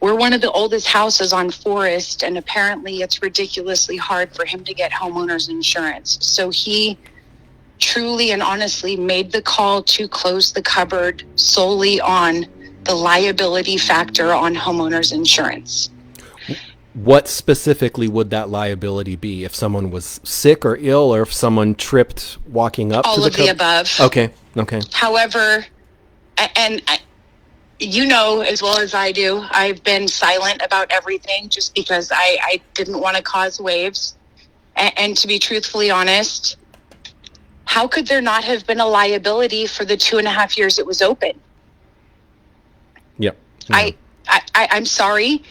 We're one of the oldest houses on Forest, and apparently it's ridiculously hard for him to get homeowners insurance. So he truly and honestly made the call to close the cupboard solely on the liability factor on homeowners insurance. What specifically would that liability be? If someone was sick or ill, or if someone tripped walking up All to the of the above. Okay. However, and you know as well as I do, I've been silent about everything just because I didn't want to cause waves. And to be truthfully honest, how could there not have been a liability for the 2.5 years it was open? Yep. I'm sorry.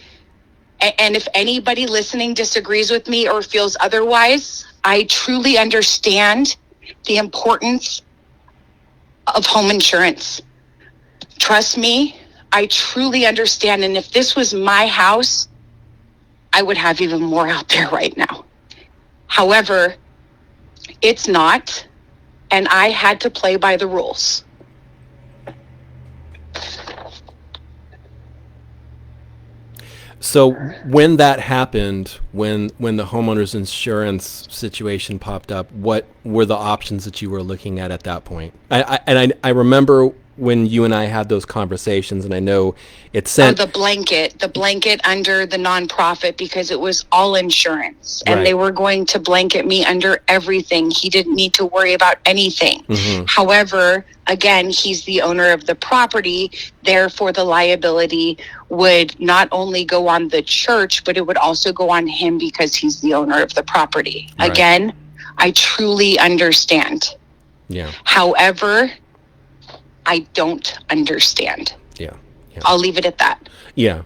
And if anybody listening disagrees with me or feels otherwise, I truly understand the importance of home insurance. Trust me, I truly understand. And if this was my house, I would have even more out there right now. However, it's not, and I had to play by the rules. So when that happened, when the homeowner's insurance situation popped up, what were the options that you were looking at that point? I remember when you and I had those conversations, and I know it sent the blanket under the nonprofit, because it was all insurance, and Right. they were going to blanket me under everything. He didn't need to worry about anything. Mhm. However, again, he's the owner of the property, therefore the liability would not only go on the church, but it would also go on him because he's the owner of the property. Right. Again, I truly understand. Yeah. However, I don't understand. Yeah. I'll leave it at that. Yeah.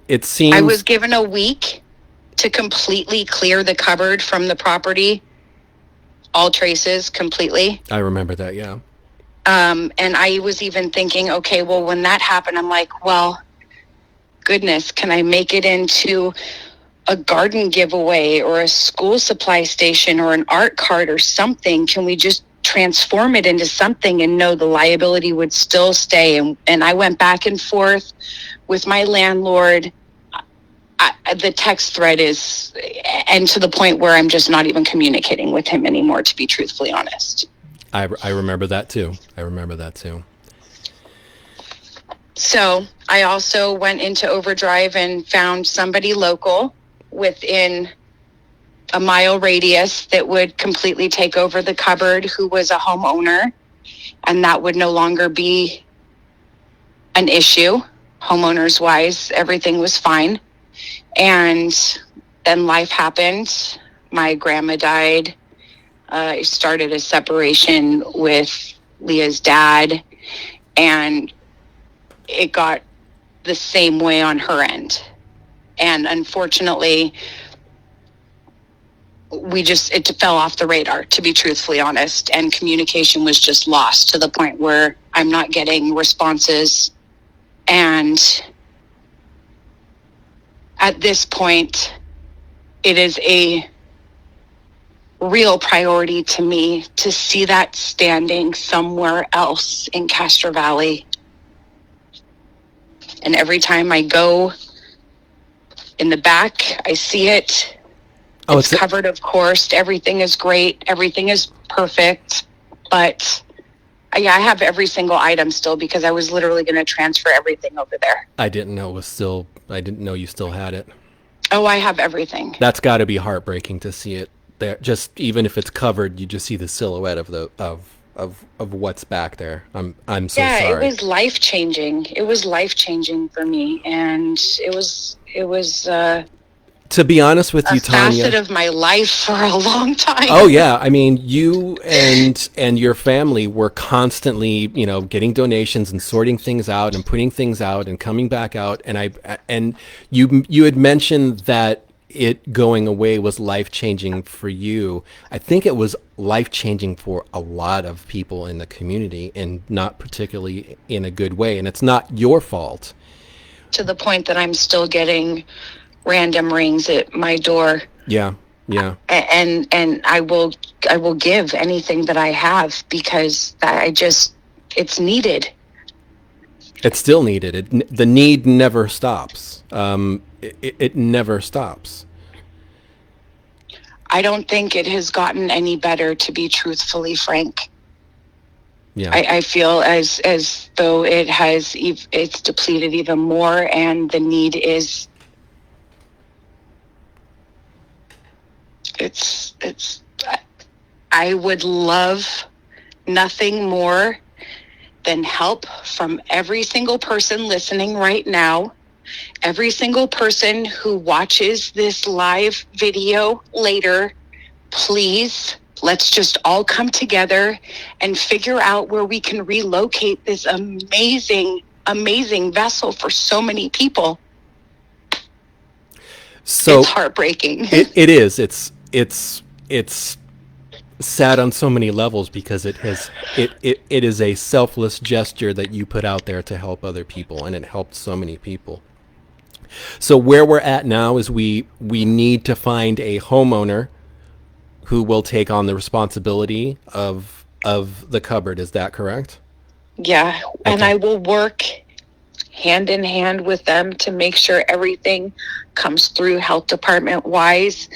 It seems I was given a week to completely clear the cupboard from the property, all traces completely. I remember that. Yeah. And I was even thinking, okay, well, when that happened, I'm like, well, goodness, can I make it into a garden giveaway or a school supply station or an art cart or something? Can we just transform it into something and know the liability would still stay? And I went back and forth with my landlord. The text thread is, and to the point where I'm just not even communicating with him anymore, to be truthfully honest. I remember that too. So I also went into overdrive and found somebody local within a mile radius that would completely take over the cupboard, who was a homeowner, and that would no longer be an issue. Homeowners wise, everything was fine. And then life happened. My grandma died. I started a separation with Leah's dad, and it got the same way on her end. And unfortunately, it fell off the radar, to be truthfully honest, and communication was just lost to the point where I'm not getting responses. And at this point, it is a real priority to me to see that standing somewhere else in Castro Valley. And every time I go in the back, I see it. It's covered, of course. Everything is great. Everything is perfect. But I have every single item still, because I was literally going to transfer everything over there. I didn't know you still had it. Oh, I have everything. That's got to be heartbreaking to see it there. Just even if it's covered, you just see the silhouette of what's back there. I'm so sorry. Yeah, it was life changing. It was life changing for me, and it was to be honest with you, Tanya, facet of my life for a long time. Oh yeah, I mean, you and your family were constantly, getting donations and sorting things out and putting things out and coming back out. And you had mentioned that it going away was life-changing for you. I think it was life-changing for a lot of people in the community, and not particularly in a good way. And it's not your fault. To the point that I'm still getting random rings at my door. Yeah. Yeah. And I will give anything that I have, because it's needed. It's still needed. The need never stops. It never stops. I don't think it has gotten any better, to be truthfully frank. Yeah. I feel as though it's depleted even more, and the need is it's I would love nothing more than help from every single person listening right now, every single person who watches this live video later. Please, let's just all come together and figure out where we can relocate this amazing, amazing vessel for so many people. So it's heartbreaking. It is. It's sad on so many levels, because it is a selfless gesture that you put out there to help other people, and it helped so many people. So where we're at now is we need to find a homeowner who will take on the responsibility of the cupboard. Is that correct? Yeah. Okay. And I will work hand in hand with them to make sure everything comes through health department wise.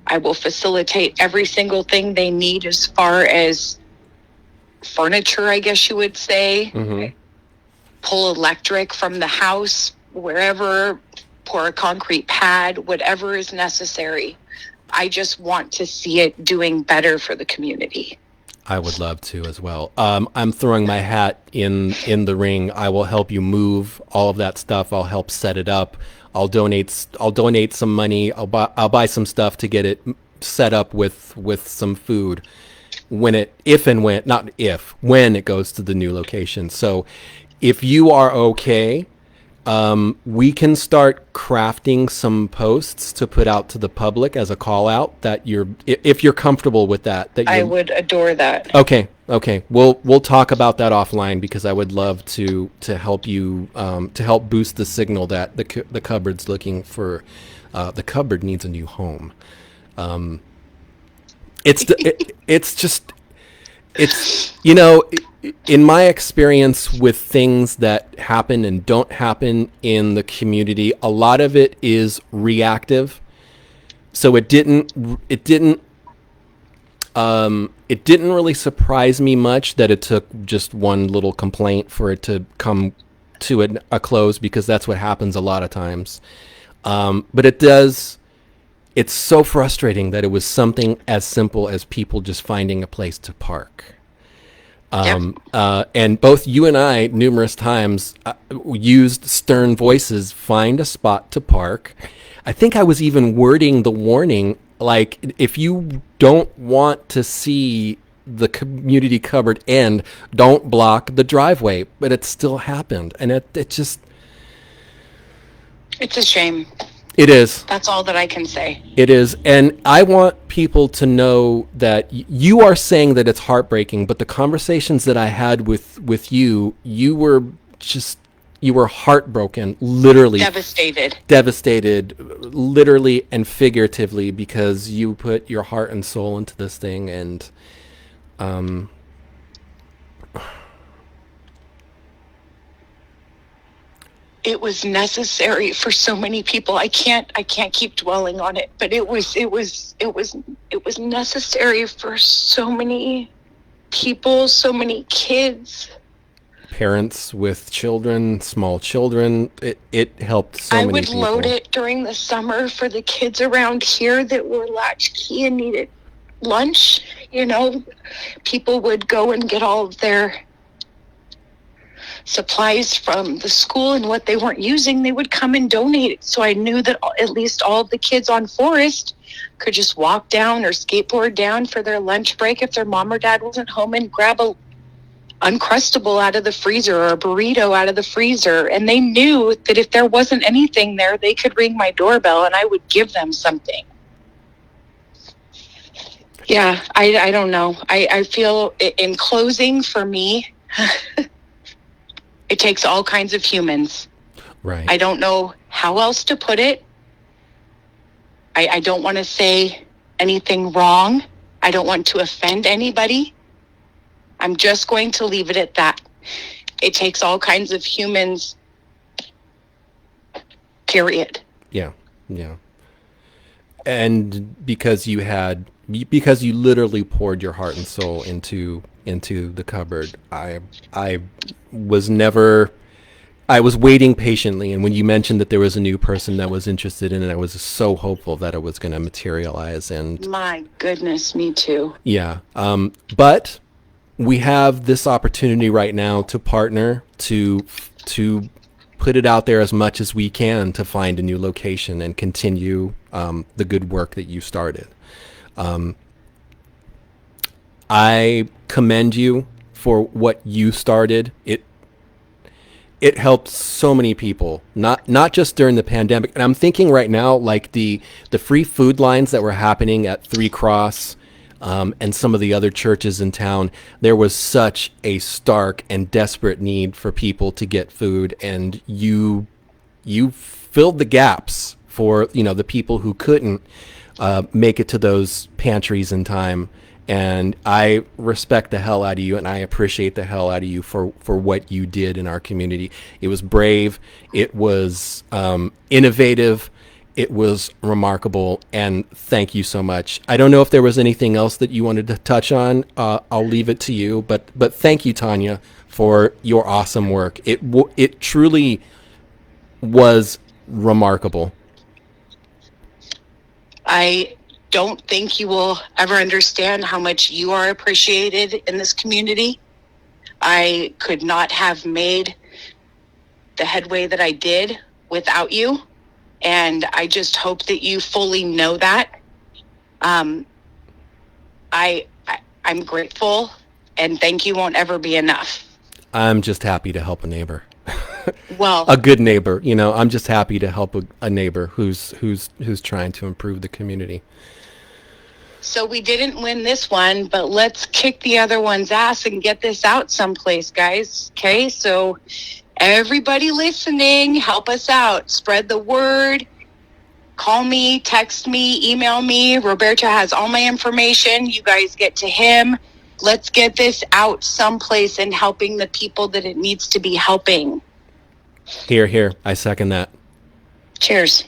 I will facilitate every single thing they need as far as furniture, I guess you would say. Mm-hmm. Pull electric from the house, wherever, pour a concrete pad, whatever is necessary. I just want to see it doing better for the community. I would love to as well. I'm throwing my hat in the ring. I will help you move all of that stuff. I'll help set it up. I'll donate some money. I'll buy some stuff to get it set up with some food when it goes to the new location. So if you are okay, we can start crafting some posts to put out to the public as a call out if you're comfortable with that. I would adore that. Okay. We'll talk about that offline, because I would love to help you, to help boost the signal that the cupboard's looking for, the cupboard needs a new home. In my experience with things that happen and don't happen in the community, a lot of it is reactive. So it didn't really surprise me much that it took just one little complaint for it to come to a close, because that's what happens a lot of times. But it's so frustrating that it was something as simple as people just finding a place to park. And both you and I numerous times used stern voices, find a spot to park. I think I was even wording the warning, like, if you don't want to see the community cupboard end, don't block the driveway. But it still happened. And it just... It's a shame. It is. That's all that I can say. It is. And I want people to know that you are saying that it's heartbreaking, but the conversations that I had with you were heartbroken, literally. Devastated, literally and figuratively, because you put your heart and soul into this thing. And, it was necessary for so many people. I can't keep dwelling on it, but it was necessary for so many people, so many kids. Parents with children, small children. It helped so many people. I would load it during the summer for the kids around here that were latchkey and needed lunch. People would go and get all of their supplies from the school, and what they weren't using, they would come and donate it. So I knew that at least all of the kids on Forest could just walk down or skateboard down for their lunch break if their mom or dad wasn't home, and grab a Uncrustable out of the freezer or a burrito out of the freezer. And they knew that if there wasn't anything there, they could ring my doorbell and I would give them something. Yeah, I don't know. I feel in closing, for me, it takes all kinds of humans. Right. I don't know how else to put it. I don't want to say anything wrong. I don't want to offend anybody. I'm just going to leave it at that. It takes all kinds of humans, period. Yeah. Yeah. And because you literally poured your heart and soul into the cupboard, I was never, I was waiting patiently, and when you mentioned that there was a new person that was interested in it, I was so hopeful that it was going to materialize. And My goodness, me too. yeah, but we have this opportunity right now to partner, to put it out there as much as we can to find a new location and continue the good work that you started. I commend you for what you started. It helped so many people, not just during the pandemic. And I'm thinking right now, like the free food lines that were happening at Three Cross, and some of the other churches in town. There was such a stark and desperate need for people to get food, and you filled the gaps for the people who couldn't make it to those pantries in time. And I respect the hell out of you, and I appreciate the hell out of you for what you did in our community. It was brave. It was innovative. It was remarkable, and thank you so much. I don't know if there was anything else that you wanted to touch on. I'll leave it to you, but thank you, Tanya, for your awesome work. It truly was remarkable. I don't think you will ever understand how much you are appreciated in this community. I could not have made the headway that I did without you. And I just hope that you fully know that. I'm grateful, and thank you won't ever be enough. I'm just happy to help a neighbor. Well, A good neighbor, I'm just happy to help a neighbor who's trying to improve the community. so we didn't win this one, but let's kick the other one's ass and get this out someplace, guys. Okay, so everybody listening, help us out. Spread the word. Call me, text me, email me. Roberto has all my information. You guys get to him. Let's get this out someplace and helping the people that it needs to be helping. Here. I second that. Cheers.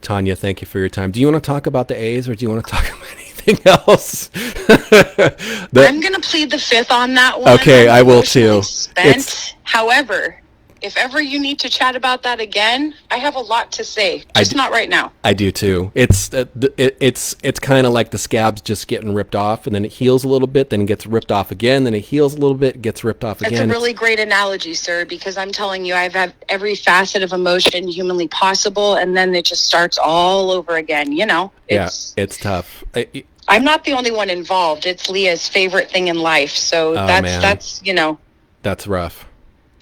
Tanya, thank you for your time. Do you want to talk about the A's, or do you want to talk about anything else? I'm going to plead the fifth on that one. Okay, I will emotionally too. Spent. However, if ever you need to chat about that again, I have a lot to say. Just not right now. I do too. It's kind of like the scab's just getting ripped off, and then it heals a little bit, then it gets ripped off again, then it heals a little bit, gets ripped off again. It's a really great analogy, sir, because I'm telling you, I've had every facet of emotion humanly possible, and then it just starts all over again. It's tough. I'm not the only one involved. It's Leah's favorite thing in life, so that's That's rough.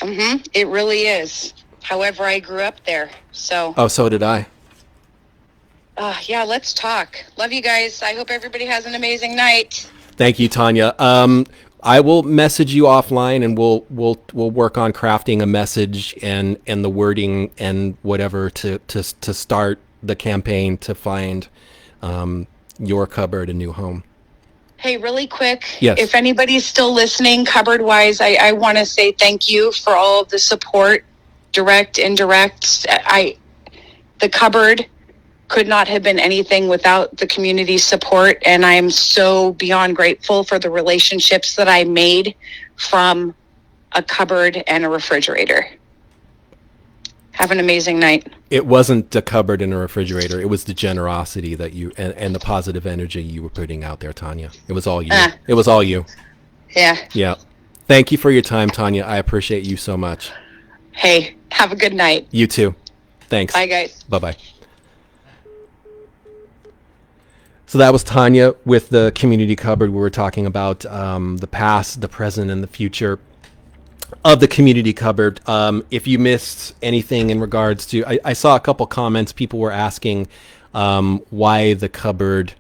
It really is. However, I grew up there, so. Oh, so did I. Yeah, let's talk. Love you guys. I hope everybody has an amazing night. Thank you, Tanya. I will message you offline, and we'll work on crafting a message and the wording and whatever to start the campaign to find your cupboard a new home. Hey, really quick, yes. If anybody's still listening, cupboard-wise, I want to say thank you for all of the support, direct, indirect. The cupboard could not have been anything without the community's support, and I am so beyond grateful for the relationships that I made from a cupboard and a refrigerator. Have an amazing night. It wasn't a cupboard and a refrigerator. It was the generosity that you and the positive energy you were putting out there, Tanya. It was all you. It was all you. Yeah. Yeah. Thank you for your time, Tanya. I appreciate you so much. Hey, have a good night. You too. Thanks. Bye, guys. Bye-bye. So that was Tanya with the community cupboard. We were talking about the past, the present, and the future of the community cupboard. If you missed anything in regards to, I saw a couple comments. People were asking why the cupboard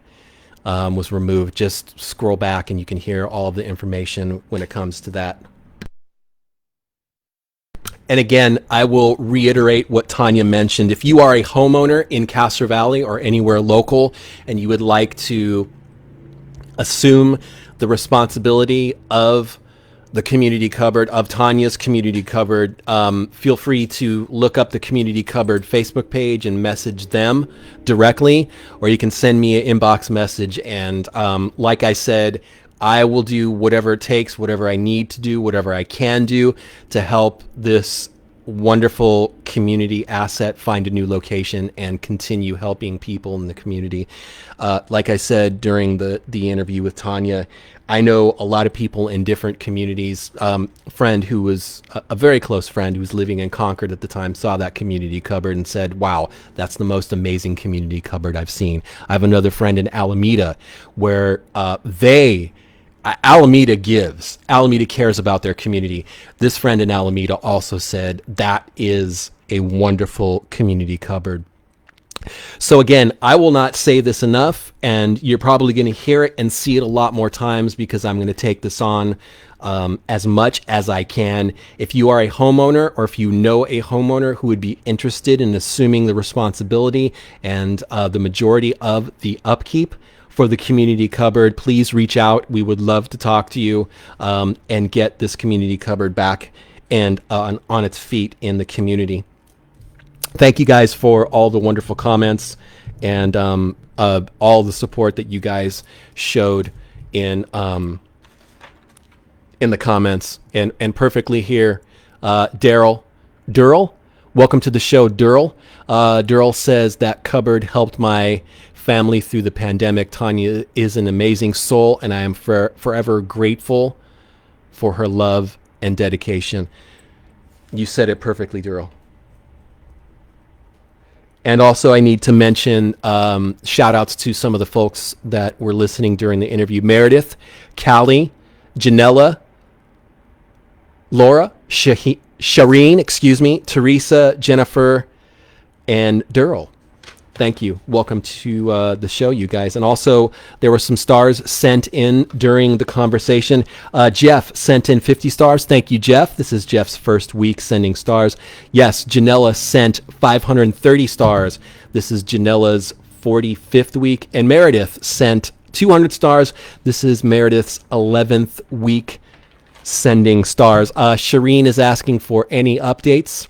was removed. Just scroll back and you can hear all of the information when it comes to that. And again, I will reiterate what Tanya mentioned. If you are a homeowner in Castro Valley or anywhere local and you would like to assume the responsibility of the community cupboard, of Tanya's community cupboard, feel free to look up the community cupboard Facebook page and message them directly, or you can send me an inbox message. And like I said, I will do whatever it takes, whatever I need to do, whatever I can do to help this wonderful community asset find a new location and continue helping people in the community. Like I said during the interview with Tanya, I know a lot of people in different communities. Friend who was a very close friend who was living in Concord at the time saw that community cupboard and said, wow, that's the most amazing community cupboard I've seen. I have another friend in Alameda where Alameda gives. Alameda cares about their community. This friend in Alameda also said that is a wonderful community cupboard. So again, I will not say this enough, and you're probably going to hear it and see it a lot more times because I'm going to take this on as much as I can. If you are a homeowner, or if you know a homeowner who would be interested in assuming the responsibility and the majority of the upkeep for the community cupboard, please reach out. We would love to talk to you and get this community cupboard back and on its feet in the community. Thank you guys for all the wonderful comments and all the support that you guys showed in the comments. And perfectly here, Daryl, welcome to the show, Daryl. Daryl says that cupboard helped my family through the pandemic. Tanya is an amazing soul, and I am forever grateful for her love and dedication. You said it perfectly, Daryl. And also, I need to mention shout outs to some of the folks that were listening during the interview: Meredith, Callie, Janella, Laura, Shireen, Teresa, Jennifer, and Daryl. Thank you. Welcome to the show, you guys. And also, there were some stars sent in during the conversation. Jeff sent in 50 stars. Thank you, Jeff. This is Jeff's first week sending stars. Yes, Janella sent 530 stars. This is Janella's 45th week. And Meredith sent 200 stars. This is Meredith's 11th week sending stars. Shireen is asking for any updates.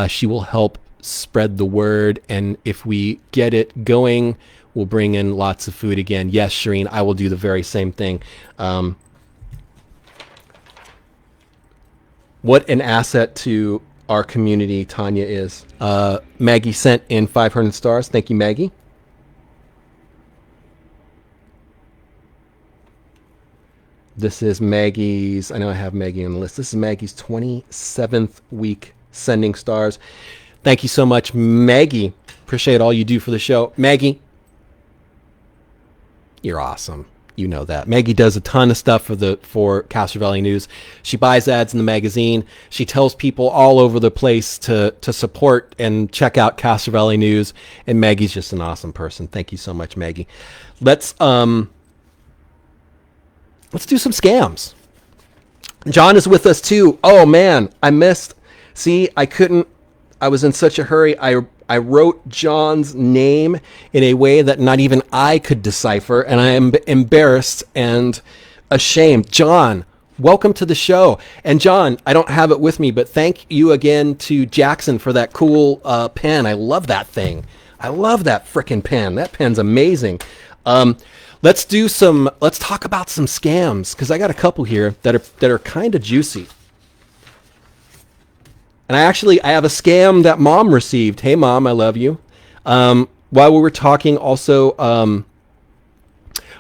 She will help spread the word, and if we get it going, we'll bring in lots of food again. Yes, Shireen, I will do the very same thing. What an asset to our community Tanya is. Maggie sent in 500 stars. Thank you, Maggie. This is Maggie's, I know I have Maggie on the list. This is Maggie's 27th week sending stars. Thank you so much, Maggie. Appreciate all you do for the show. Maggie, you're awesome. You know that. Maggie does a ton of stuff for Castro Valley News. She buys ads in the magazine. She tells people all over the place to support and check out Castro Valley News. And Maggie's just an awesome person. Thank you so much, Maggie. Let's do some scams. John is with us too. Oh man, I missed. See, I was in such a hurry. I wrote John's name in a way that not even I could decipher, and I am embarrassed and ashamed. John, welcome to the show. And John, I don't have it with me, but thank you again to Jackson for that cool pen. I love that thing. I love that frickin' pen. That pen's amazing. Let's talk about some scams, because I got a couple here that are kind of juicy. And I have a scam that Mom received. Hey, Mom, I love you. While we were talking, also,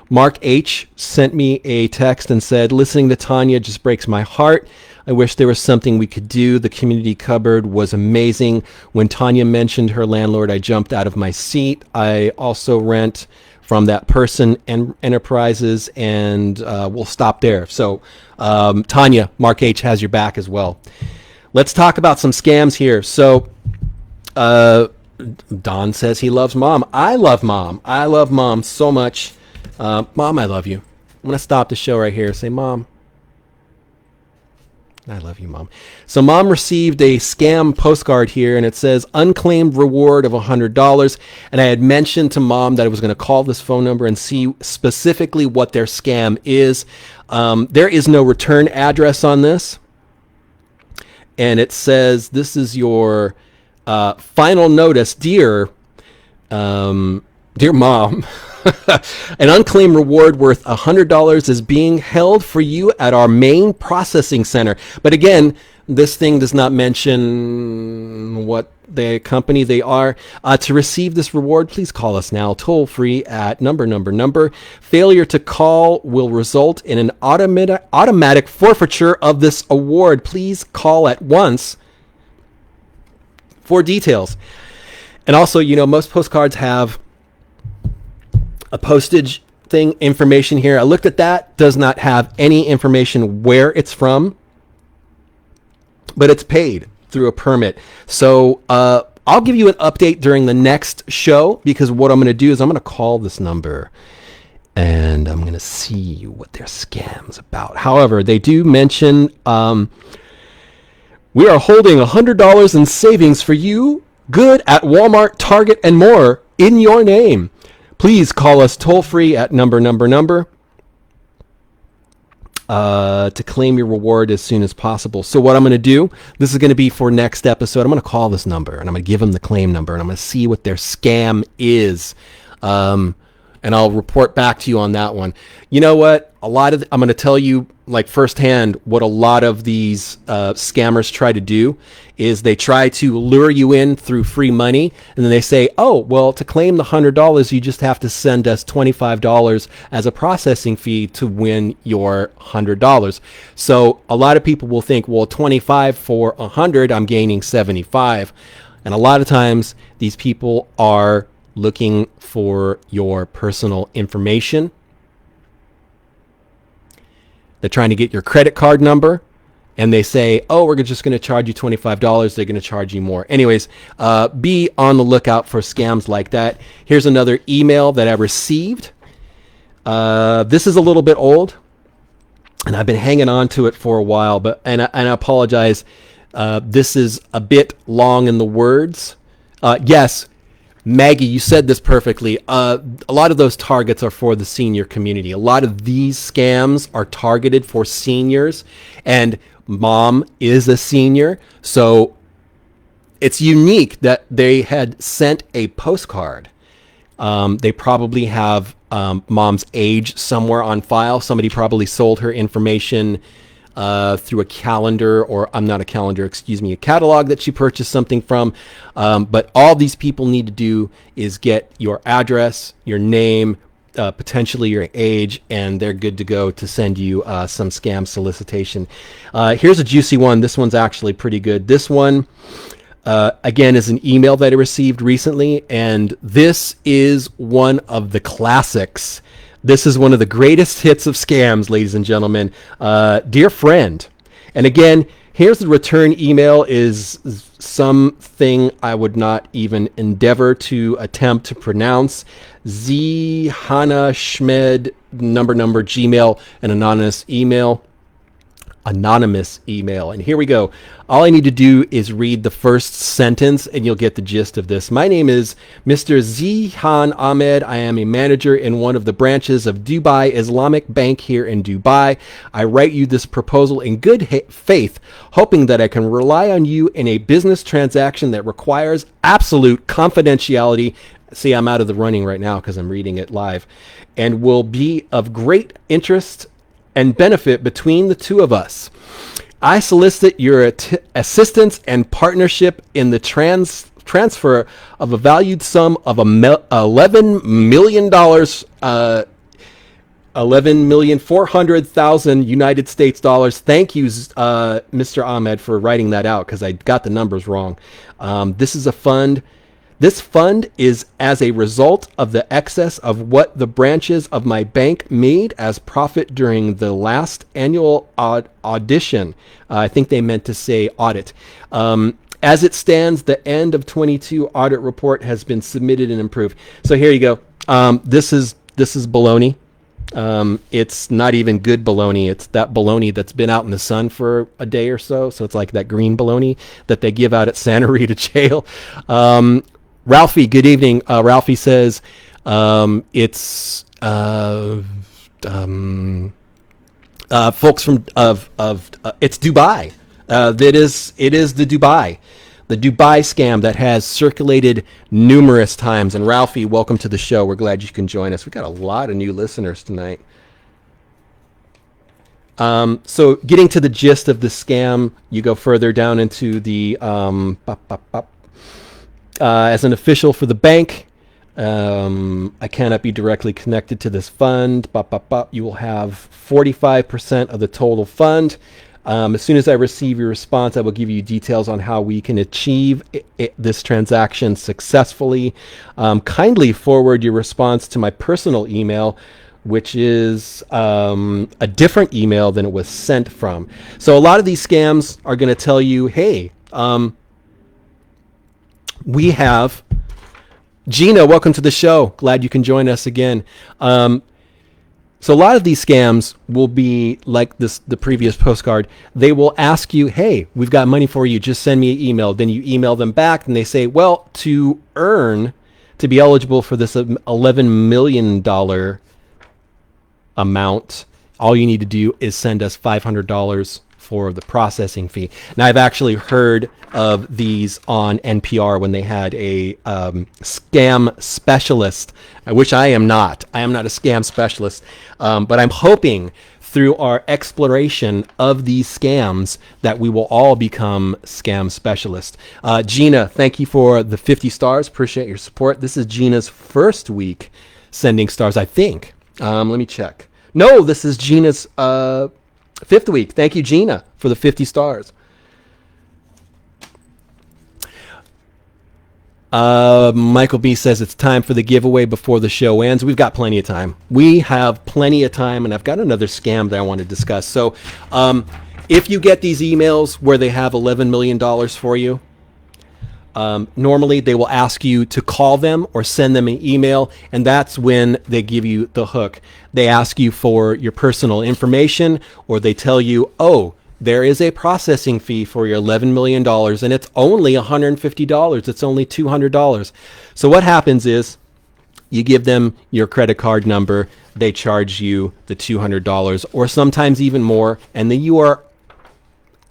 Mark H. sent me a text and said, listening to Tanya just breaks my heart. I wish there was something we could do. The community cupboard was amazing. When Tanya mentioned her landlord, I jumped out of my seat. I also rent from that person and enterprises, and we'll stop there. So, Tanya, Mark H. has your back as well. Let's talk about some scams here. So, Don says he loves Mom. I love Mom. I love Mom so much. Mom, I love you. I'm going to stop the show right here. Say, Mom, I love you, Mom. So Mom received a scam postcard here, and it says unclaimed reward of $100. And I had mentioned to Mom that I was going to call this phone number and see specifically what their scam is. There is no return address on this. And it says, this is your final notice, dear Mom. An unclaimed reward worth $100 is being held for you at our main processing center. But again, this thing does not mention what the company they are. To receive this reward, please call us now, toll free at number. Failure to call will result in an automatic forfeiture of this award. Please call at once for details. And also, most postcards have a postage thing, information here. I looked at that, does not have any information where it's from, but it's paid through a permit. So I'll give you an update during the next show, because what I'm going to do is I'm going to call this number and I'm going to see what their scam's about. However, they do mention we are holding $100 in savings for you, good at Walmart, Target, and more in your name. Please call us toll-free at number to claim your reward as soon as possible. So what I'm going to do, this is going to be for next episode. I'm going to call this number, and I'm going to give them the claim number, and I'm going to see what their scam is. And I'll report back to you on that one. You know what? I'm going to tell you firsthand what a lot of these scammers try to do is they try to lure you in through free money, and then they say, oh, well, to claim the $100, you just have to send us $25 as a processing fee to win your $100. So a lot of people will think, well, 25 for 100, I'm gaining 75. And a lot of times these people are looking for your personal information. They're trying to get your credit card number, and they say, oh, we're just going to charge you $25. They're going to charge you more. Anyways, be on the lookout for scams like that. Here's another email that I received. This is a little bit old, and I've been hanging on to it for a while, and I apologize. This is a bit long in the words. Yes, Maggie, you said this perfectly. A lot of those targets are for the senior community. A lot of these scams are targeted for seniors, and Mom is a senior. So it's unique that they had sent a postcard. They probably have Mom's age somewhere on file. Somebody probably sold her information through a calendar, or a catalog that she purchased something from. But all these people need to do is get your address, your name, potentially your age, and they're good to go to send you some scam solicitation. Here's a juicy one. This one's actually pretty good. This one, again, is an email that I received recently, and this is one of the classics. This is one of the greatest hits of scams, ladies and gentlemen. Dear friend. And again, here's the return email, is something I would not even endeavor to attempt to pronounce. Hana Schmed number Gmail, an anonymous email. And here we go. All I need to do is read the first sentence and you'll get the gist of this. My name is Mr. Zihan Ahmed. I am a manager in one of the branches of Dubai Islamic Bank here in Dubai. I write you this proposal in good faith, hoping that I can rely on you in a business transaction that requires absolute confidentiality. See, I'm out of the running right now because I'm reading it live, and will be of great interest and benefit between the two of us. I solicit your assistance and partnership in the transfer of a valued sum of $11 million, $11,400,000 United States dollars. Thank you, Mr. Ahmed, for writing that out, because I got the numbers wrong. This is a fund. This fund is as a result of the excess of what the branches of my bank made as profit during the last annual audition. I think they meant to say audit. As it stands, the end of 22 audit report has been submitted and improved. So here you go. This is baloney. It's not even good bologna. It's that bologna that's been out in the sun for a day or so. So it's like that green bologna that they give out at Santa Rita Jail. Ralphie, good evening. Ralphie says it's folks from it's Dubai. It is the Dubai scam that has circulated numerous times. And Ralphie, welcome to the show. We're glad you can join us. We got a lot of new listeners tonight. So getting to the gist of the scam, you go further down into the as an official for the bank. I cannot be directly connected to this fund. You will have 45% of the total fund. As soon as I receive your response, I will give you details on how we can achieve this transaction successfully. Kindly forward your response to my personal email, which is a different email than it was sent from. So a lot of these scams are going to tell you, hey, we have... Gina, welcome to the show. Glad you can join us again. So a lot of these scams will be like the previous postcard. They will ask you, hey, we've got money for you. Just send me an email. Then you email them back and they say, well, to be eligible for this $11 million amount, all you need to do is send us $500 for the processing fee. Now, I've actually heard of these on NPR when they had a scam specialist, which I am not. I am not a scam specialist, but I'm hoping through our exploration of these scams that we will all become scam specialists. Gina, thank you for the 50 stars. Appreciate your support. This is Gina's first week sending stars, I think. Let me check. No, this is Gina's fifth week. Thank you, Gina, for the 50 stars. Michael B says it's time for the giveaway before the show ends. We've got plenty of time. We have plenty of time, and I've got another scam that I want to discuss. So if you get these emails where they have $11 million for you, normally they will ask you to call them or send them an email, and that's when they give you the hook. They ask you for your personal information, or they tell you, oh, there is a processing fee for your $11 million, and it's only $150. It's only $200. So what happens is you give them your credit card number, they charge you the $200 or sometimes even more, and then you are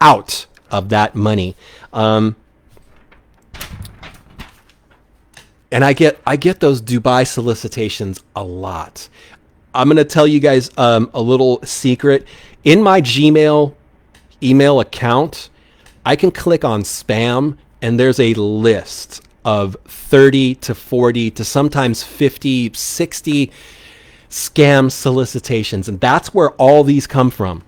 out of that money. And I get those Dubai solicitations a lot. I'm going to tell you guys a little secret. In my Gmail email account, I can click on spam, and there's a list of 30 to 40 to sometimes 50, 60 scam solicitations. And that's where all these come from.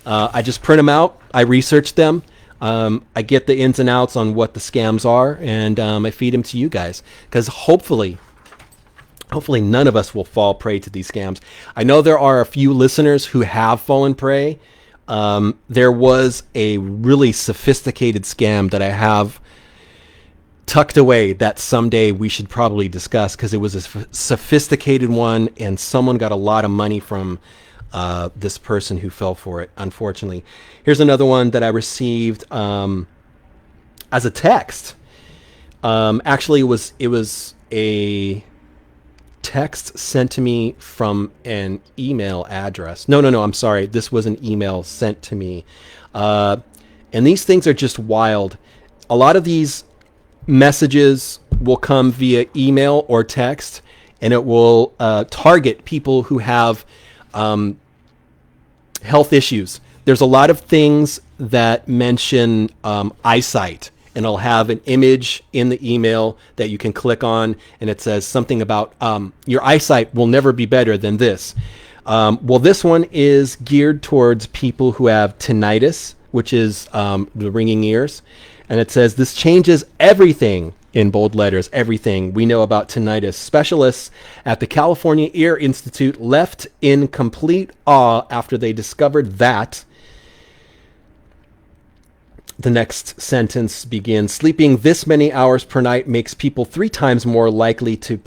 I just print them out. I research them. I get the ins and outs on what the scams are, and I feed them to you guys, because hopefully none of us will fall prey to these scams. I know there are a few listeners who have fallen prey. There was a really sophisticated scam that I have tucked away that someday we should probably discuss, because it was a sophisticated one, and someone got a lot of money from this person who fell for it, unfortunately. Here's another one that I received as a text. Actually, it was a text sent to me from an email address. No, I'm sorry. This was an email sent to me. And these things are just wild. A lot of these messages will come via email or text, and it will target people who have health issues. There's a lot of things that mention eyesight, and I'll have an image in the email that you can click on, and it says something about your eyesight will never be better than this. Well, this one is geared towards people who have tinnitus, which is the ringing ears, and it says this changes everything, in bold letters, everything we know about tinnitus. Specialists at the California Ear Institute left in complete awe after they discovered that. The next sentence begins, sleeping this many hours per night makes people 3 times more likely to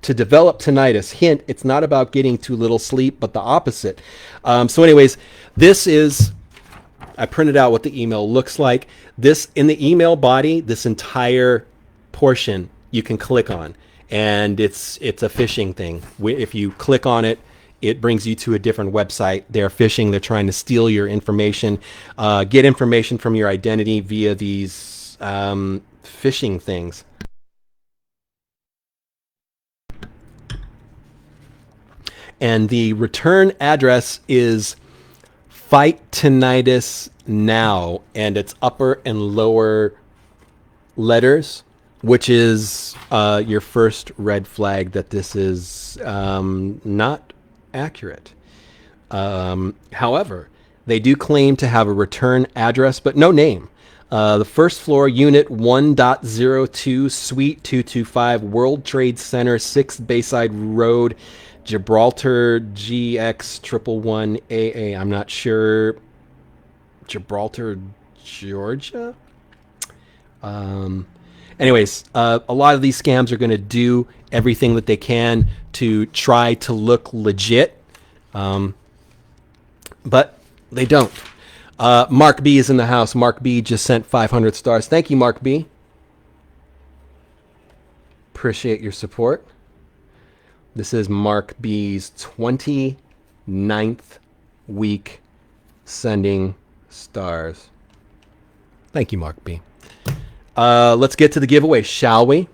to develop tinnitus. Hint, it's not about getting too little sleep, but the opposite. So anyways, this is, I printed out what the email looks like. This, in the email body, this entire portion you can click on, and it's a phishing thing. If you click on it, it brings you to a different website. They're phishing. They're trying to steal your information, get information from your identity via these phishing things. And the return address is Fight Tinnitus Now, and it's upper and lower letters, which is your first red flag that this is not accurate. However, they do claim to have a return address, but no name. The first floor, Unit 1.02, Suite 225, World Trade Center, 6th Bayside Road, Gibraltar, GX 111AA. I'm not sure. Gibraltar, Georgia? Anyways, a lot of these scams are going to do everything that they can to try to look legit, but they don't. Mark B is in the house. Mark B just sent 500 stars. Thank you, Mark B. Appreciate your support. This is Mark B's 29th week sending stars. Thank you, Mark B. Let's get to the giveaway, shall we?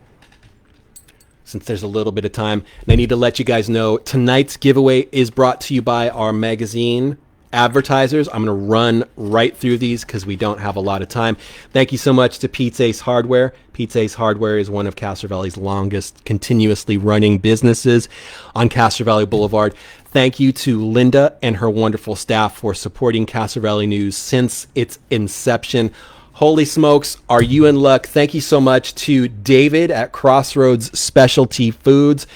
Since there's a little bit of time. And I need to let you guys know, tonight's giveaway is brought to you by our magazine advertisers. I'm going to run right through these because we don't have a lot of time. Thank you so much to Pete's Ace Hardware. Pete's Ace Hardware is one of Castro Valley's longest continuously running businesses on Castro Valley Boulevard. Thank you to Linda and her wonderful staff for supporting Castro Valley News since its inception. Holy smokes, are you in luck? Thank you so much to David at Crossroads Specialty Foods.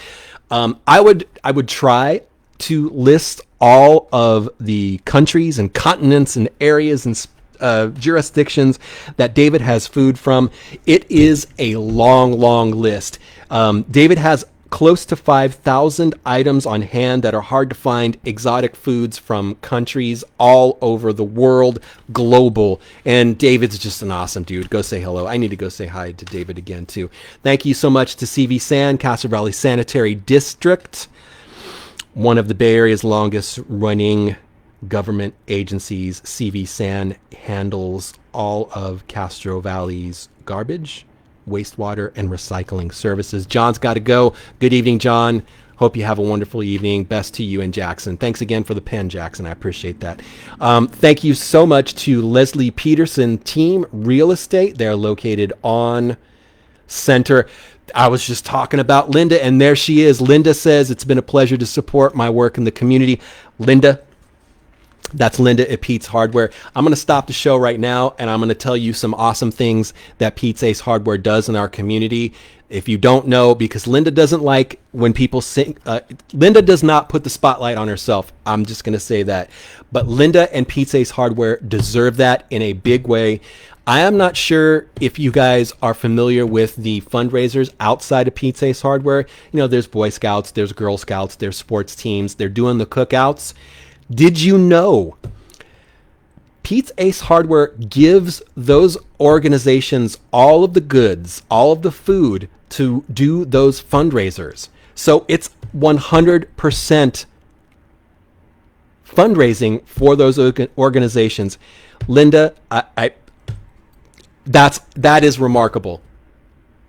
I would try to list all of the countries and continents and areas and jurisdictions that David has food from. It is a long, long list. David has close to 5,000 items on hand that are hard to find, exotic foods from countries all over the world, global. And David's just an awesome dude. Go say hello. I need to go say hi to David again, too. Thank you so much to CV San, Castro Valley Sanitary District, one of the Bay Area's longest running government agencies. CV San handles all of Castro Valley's garbage, wastewater, and recycling services. John's got to go. Good evening, John. Hope you have a wonderful evening. Best to you and Jackson. Thanks again for the pen, Jackson. I appreciate that. Thank you so much to Leslie Peterson Team Real Estate. They're located on Center. I was just talking about Linda, and there she is. Linda says, it's been a pleasure to support my work in the community. Linda, that's Linda at Pete's Hardware. I'm going to stop the show right now, and I'm going to tell you some awesome things that Pete's Ace Hardware does in our community. If you don't know, because Linda doesn't like when people sing, Linda does not put the spotlight on herself. I'm just going to say that. But Linda and Pete's Ace Hardware deserve that in a big way. I am not sure if you guys are familiar with the fundraisers outside of Pete's Ace Hardware. You know, there's Boy Scouts, there's Girl Scouts, there's sports teams. They're doing the cookouts. Did you know Pete's Ace Hardware gives those organizations all of the goods, all of the food to do those fundraisers? So it's 100% fundraising for those organizations. Linda, that is remarkable.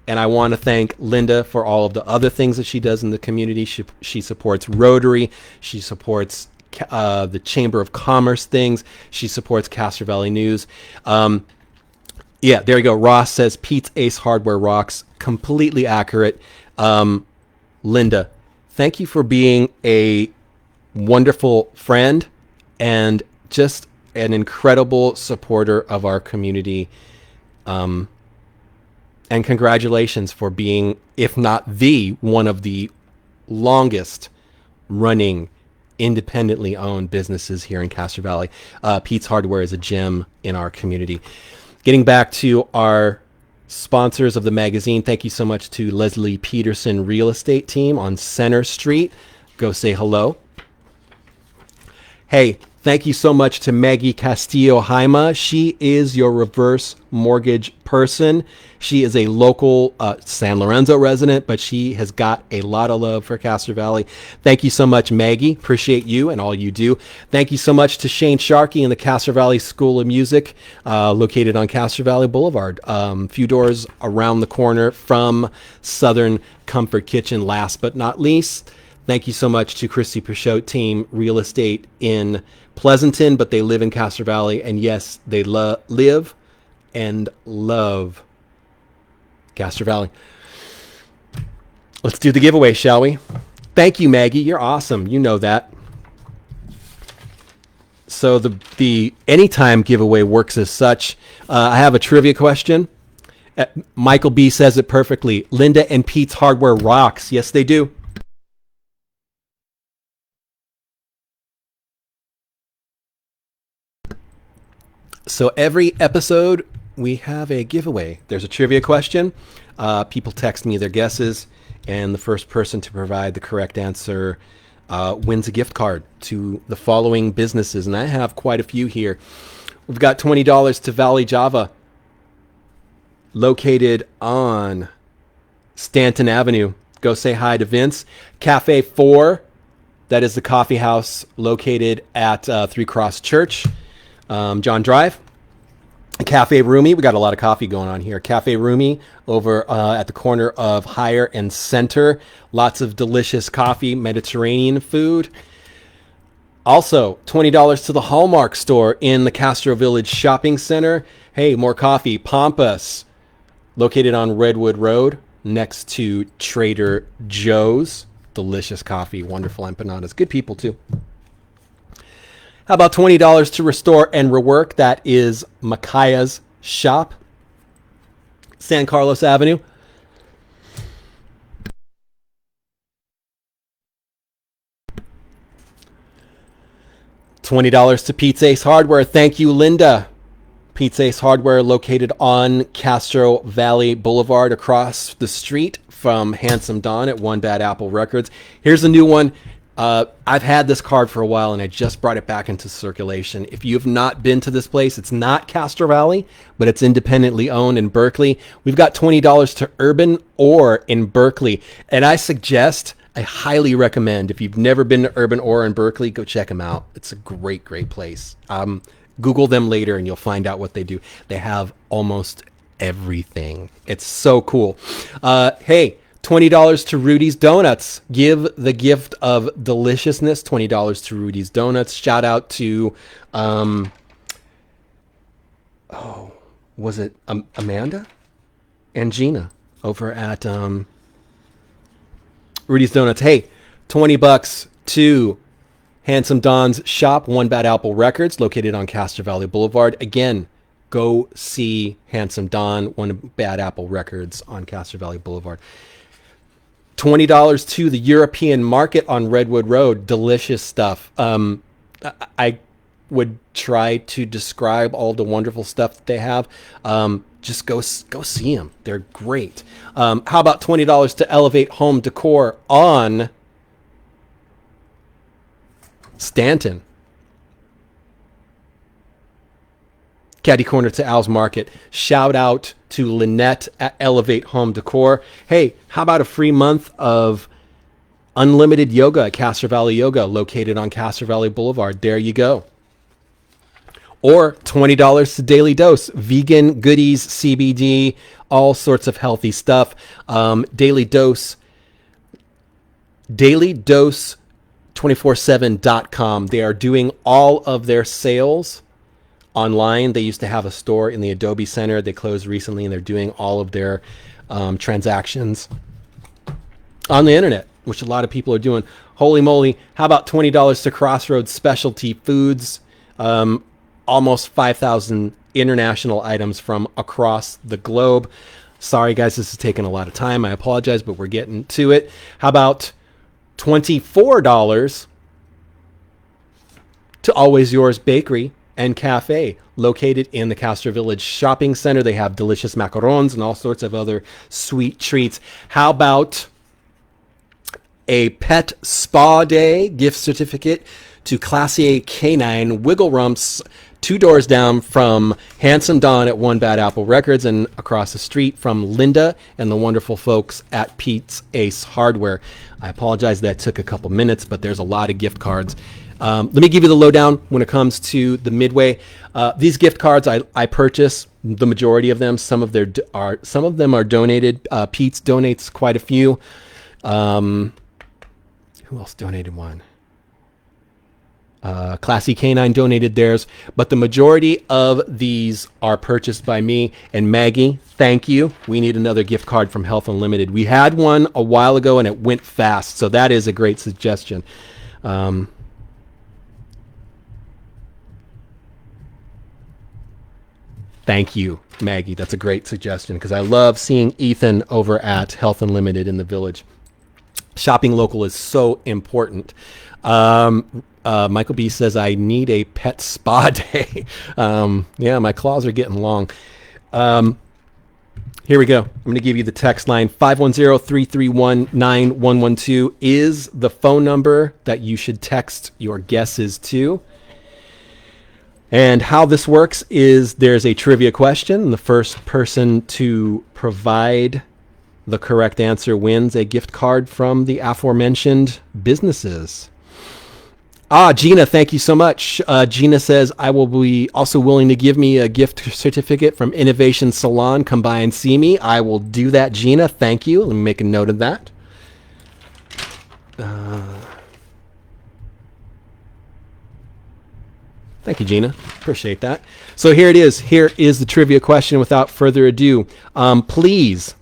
And I want to thank Linda for all of the other things that she does in the community. She supports Rotary. She supports the Chamber of Commerce things. She supports Castro Valley News. Yeah, there you go. Ross says Pete's Ace Hardware rocks. Completely accurate. Linda, thank you for being a wonderful friend and just an incredible supporter of our community. And congratulations for being, if not the one of the longest running independently owned businesses here in Castro Valley. Pete's Hardware is a gem in our community. Getting back to our sponsors of the magazine. Thank you so much to Leslie Peterson Real Estate Team on Center Street. Go say hello. Hey, thank you so much to Maggie Castillo Jaima. She is your reverse mortgage person. She is a local San Lorenzo resident, but she has got a lot of love for Castro Valley. Thank you so much, Maggie. Appreciate you and all you do. Thank you so much to Shane Sharkey and the Castro Valley School of Music, located on Castro Valley Boulevard, a few doors around the corner from Southern Comfort Kitchen. Last but not least, thank you so much to Christy Peugeot Team Real Estate in Pleasanton, but they live in Castro Valley. And yes, they live and love Castro Valley. Let's do the giveaway, shall we? Thank you, Maggie. You're awesome. You know that. So the anytime giveaway works as such. I have a trivia question. Michael B says it perfectly. Linda and Pete's Hardware rocks. Yes, they do. So every episode, we have a giveaway. There's a trivia question. People text me their guesses, and the first person to provide the correct answer wins a gift card to the following businesses. And I have quite a few here. We've got $20 to Valley Java, located on Stanton Avenue. Go say hi to Vince. Cafe 4, that is the coffee house located at Three Cross Church. John Drive. Cafe Rumi, we got a lot of coffee going on here. Cafe Rumi over at the corner of Higher and Center. Lots of delicious coffee, Mediterranean food. Also, $20 to the Hallmark store in the Castro Village Shopping Center. Hey, more coffee. Pampas, located on Redwood Road next to Trader Joe's. Delicious coffee, wonderful empanadas. Good people, too. How about $20 to Restore and Rework? That is Makaya's shop, San Carlos Avenue. $20 to Pete's Ace Hardware. Thank you, Linda. Pete's Ace Hardware, located on Castro Valley Boulevard, across the street from Handsome Don at One Bad Apple Records. Here's a new one. I've had this card for a while, and I just brought it back into circulation. If you have not been to this place, it's not Castro Valley, but it's independently owned in Berkeley. We've got $20 to Urban Ore in Berkeley. And I highly recommend, if you've never been to Urban Ore in Berkeley, go check them out. It's a great, great place. Google them later, and you'll find out what they do. They have almost everything. It's so cool. Hey, $20 to Rudy's Donuts. Give the gift of deliciousness. $20 to Rudy's Donuts. Shout out to, was it Amanda and Gina over at Rudy's Donuts. Hey, $20 to Handsome Don's shop, One Bad Apple Records, located on Castro Valley Boulevard. Again, go see Handsome Don, One Bad Apple Records on Castro Valley Boulevard. $20 to the European Market on Redwood Road. Delicious stuff. I would try to describe all the wonderful stuff that they have. Just go see them. They're great. How about $20 to Elevate Home Decor on Stanton? Caddy corner to Al's Market. Shout out to Lynette at Elevate Home Decor. Hey, how about a free month of unlimited yoga at Castro Valley Yoga, located on Castro Valley Boulevard? There you go. Or $20 to Daily Dose. Vegan goodies, CBD, all sorts of healthy stuff. Daily Dose, dailydose247.com. They are doing all of their sales online. They used to have a store in the Adobe Center. They closed recently, and they're doing all of their transactions on the internet, which a lot of people are doing. Holy moly. How about $20 to Crossroads Specialty Foods? Almost 5,000 international items from across the globe. Sorry, guys, this is taking a lot of time. I apologize, but we're getting to it. How about $24 to Always Yours Bakery and Cafe located in the Castro Village Shopping Center. They have delicious macarons and all sorts of other sweet treats. How about a pet spa day gift certificate to Classier Canine Wiggle Rumps, 2 doors down from Handsome Don at One Bad Apple Records, and across the street from Linda and the wonderful folks at Pete's Ace Hardware. I apologize that took a couple minutes, but there's a lot of gift cards. Let me give you the lowdown when it comes to the Midway. These gift cards I purchase the majority of them. Some of them are donated. Pete's donates quite a few. Who else donated one? Classy Canine donated theirs, but the majority of these are purchased by me and Maggie. Thank you. We need another gift card from Health Unlimited. We had one a while ago and it went fast, so that is a great suggestion. Thank you, Maggie. That's a great suggestion because I love seeing Ethan over at Health Unlimited in the Village. Shopping local is so important. Michael B says, I need a pet spa day. Yeah, my claws are getting long. Here we go. I'm going to give you the text line. 510-331-9112 is the phone number that you should text your guesses to. And how this works is there's a trivia question. The first person to provide the correct answer wins a gift card from the aforementioned businesses. Gina, thank you so much. Gina says, I will be also willing to give me a gift certificate from Innovation Salon. Come by and see me. I will do that, Gina. Thank you. Let me make a note of that. Thank you, Gina. Appreciate that. So here it is. Here is the trivia question without further ado. Please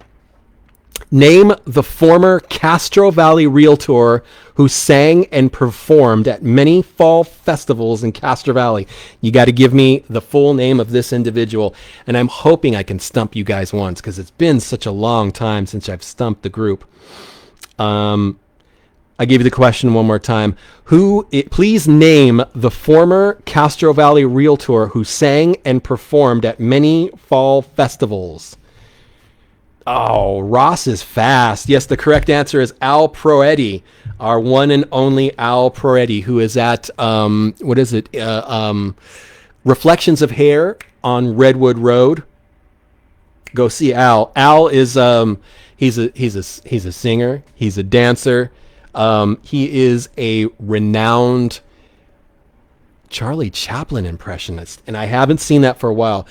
name the former Castro Valley realtor who sang and performed at many fall festivals in Castro Valley. You got to give me the full name of this individual. And I'm hoping I can stump you guys once because it's been such a long time since I've stumped the group. I gave you the question one more time. Please name the former Castro Valley realtor who sang and performed at many fall festivals. Oh, Ross is fast. Yes, the correct answer is Al Proetti, our one and only Al Proetti, who is at, Reflections of Hair on Redwood Road. Go see Al. Al is, he's a singer. He's a dancer. He is a renowned Charlie Chaplin impressionist, and I haven't seen that for a while.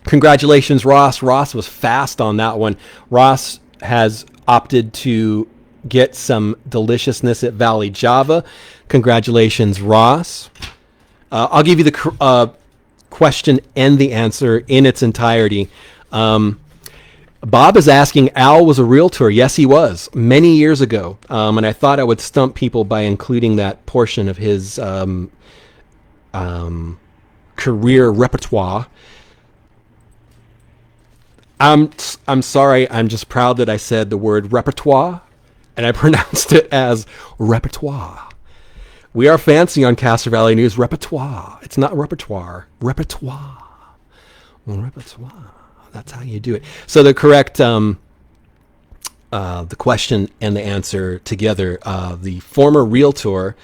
Congratulations, Ross. Ross was fast on that one. Ross has opted to get some deliciousness at Valley Java. Congratulations, Ross. I'll give you the question and the answer in its entirety. Bob is asking, Al was a realtor. Yes, he was, many years ago. And I thought I would stump people by including that portion of his career repertoire. I'm sorry. I'm just proud that I said the word repertoire, and I pronounced it as repertoire. We are fancy on Castro Valley News. Repertoire. It's not repertoire. Repertoire. Repertoire. That's how you do it. So the correct, the question and the answer together. The former realtor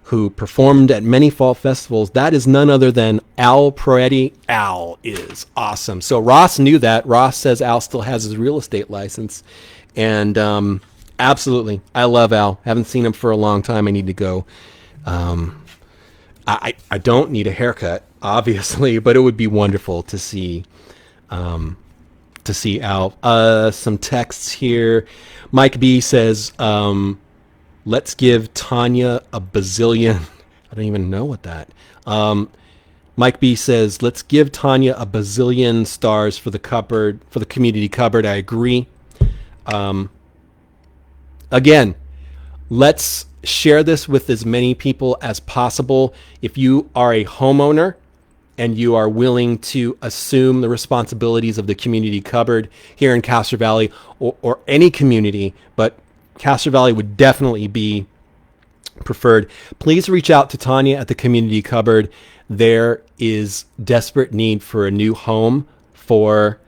who performed at many fall festivals, that is none other than Al Proetti. Al is awesome. So Ross knew that. Ross says Al still has his real estate license. And absolutely, I love Al. Haven't seen him for a long time. I need to go. I don't need a haircut, obviously, but it would be wonderful to see Al. Some texts here. Mike B says, let's give Tanya a bazillion. I don't even know what that. Mike B says, let's give Tanya a bazillion stars for the cupboard, for the community cupboard. I agree. Again, let's share this with as many people as possible. If you are a homeowner and you are willing to assume the responsibilities of the community cupboard here in Castro Valley or any community, but Castro Valley would definitely be preferred, please reach out to Tanya at the community cupboard. there is desperate need for a new home for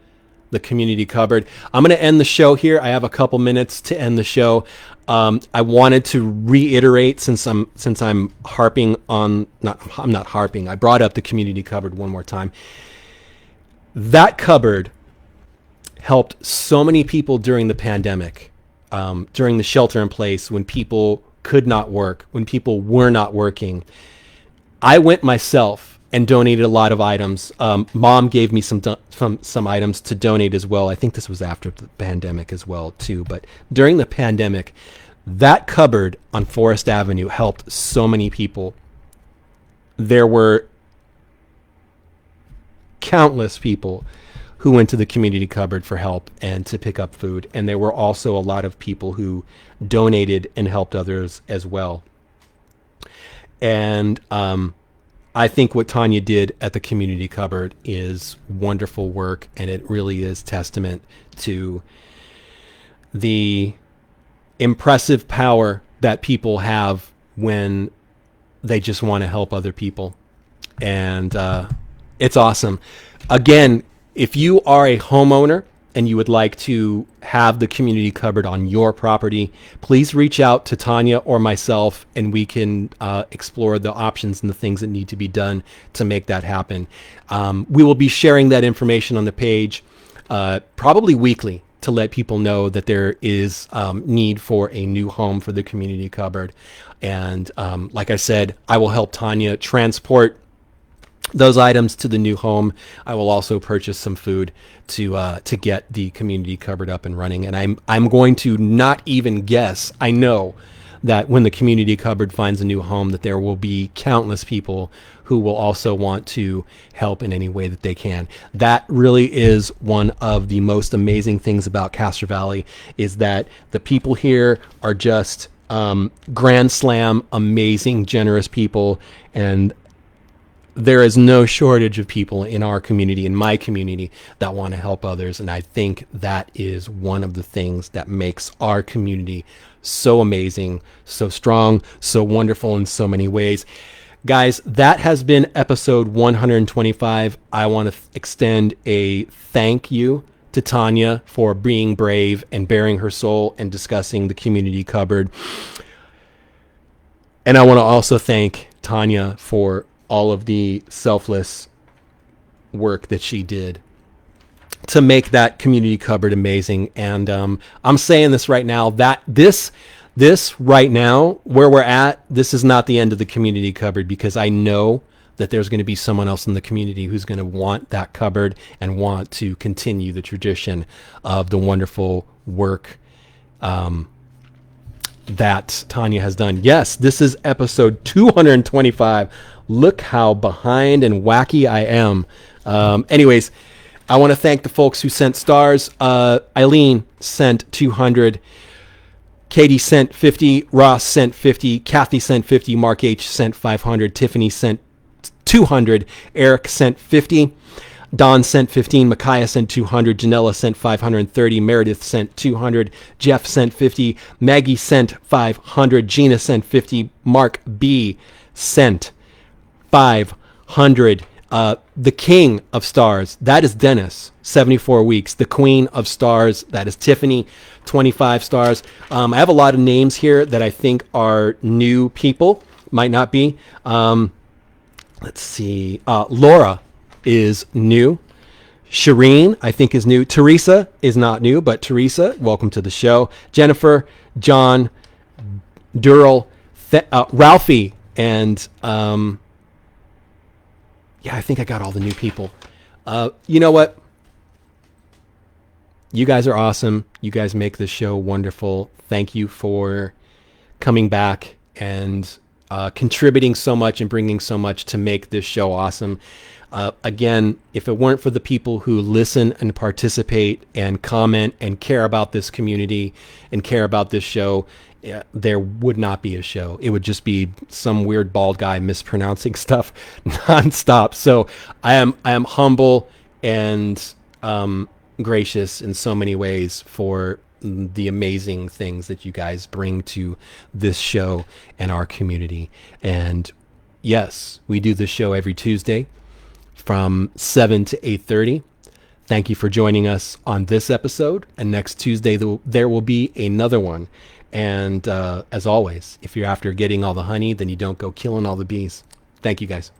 the community cupboard. I'm going to end the show here. I have a couple minutes to end the show. I wanted to reiterate, since I'm harping on, I'm not harping. I brought up the community cupboard one more time. That cupboard helped so many people during the pandemic, during the shelter in place, when people could not work, when people were not working. I went myself and donated a lot of items. Mom gave me some items to donate as well. I think this was after the pandemic as well too. But during the pandemic, that cupboard on Forest Avenue helped so many people. There were countless people who went to the community cupboard for help and to pick up food. And there were also a lot of people who donated and helped others as well. And I think what Tanya did at the community cupboard is wonderful work, and it really is testament to the impressive power that people have when they just want to help other people. And it's awesome. Again, if you are a homeowner and you would like to have the community cupboard on your property, please reach out to Tanya or myself, and we can explore the options and the things that need to be done to make that happen. We will be sharing that information on the page probably weekly to let people know that there is need for a new home for the community cupboard. And like I said, I will help Tanya transport those items to the new home. I will also purchase some food to get the community cupboard up and running. And I'm going to not even guess. I know that when the community cupboard finds a new home, that there will be countless people who will also want to help in any way that they can. That really is one of the most amazing things about Castro Valley, is that the people here are just grand slam, amazing, generous people. And there is no shortage of people in our community, in my community, that want to help others. And I think that is one of the things that makes our community so amazing, so strong, so wonderful in so many ways. Guys, that has been episode 125. I want to extend a thank you to Tanya for being brave and bearing her soul and discussing the community cupboard. And I want to also thank Tanya for all of the selfless work that she did to make that community cupboard amazing. And I'm saying this right now, that this right now, where we're at, this is not the end of the community cupboard, because I know that there's going to be someone else in the community who's going to want that cupboard and want to continue the tradition of the wonderful work that Tanya has done. Yes, this is episode 225. Look how behind and wacky I am. Anyways, I want to thank the folks who sent stars. Eileen sent 200. Katie sent 50. Ross sent 50. Kathy sent 50. Mark H sent 500. Tiffany sent 200. Eric sent 50. Don sent 15. Micaiah sent 200. Janella sent 530. Meredith sent 200. Jeff sent 50. Maggie sent 500. Gina sent 50. Mark B sent 500. The king of stars, that is Dennis, 74 weeks. The queen of stars, that is Tiffany, 25 stars. I have a lot of names here that I think are new people, might not be. Let's see. Laura is new. Shireen, I think, is new. Teresa is not new, but Teresa, welcome to the show. Jennifer, John, Durrell, Ralphie, and yeah, I think I got all the new people. You know what? You guys are awesome. You guys make this show wonderful. Thank you for coming back and contributing so much and bringing so much to make this show awesome. Again, if it weren't for the people who listen and participate and comment and care about this community and care about this show, there would not be a show. It would just be some weird bald guy mispronouncing stuff nonstop. So I am humble and gracious in so many ways for the amazing things that you guys bring to this show and our community. And Yes, we do this show every Tuesday from 7 to 8:30. Thank you for joining us on this episode. And next Tuesday, there will be another one. And as always, if you're after getting all the honey, then you don't go killing all the bees. Thank you, guys.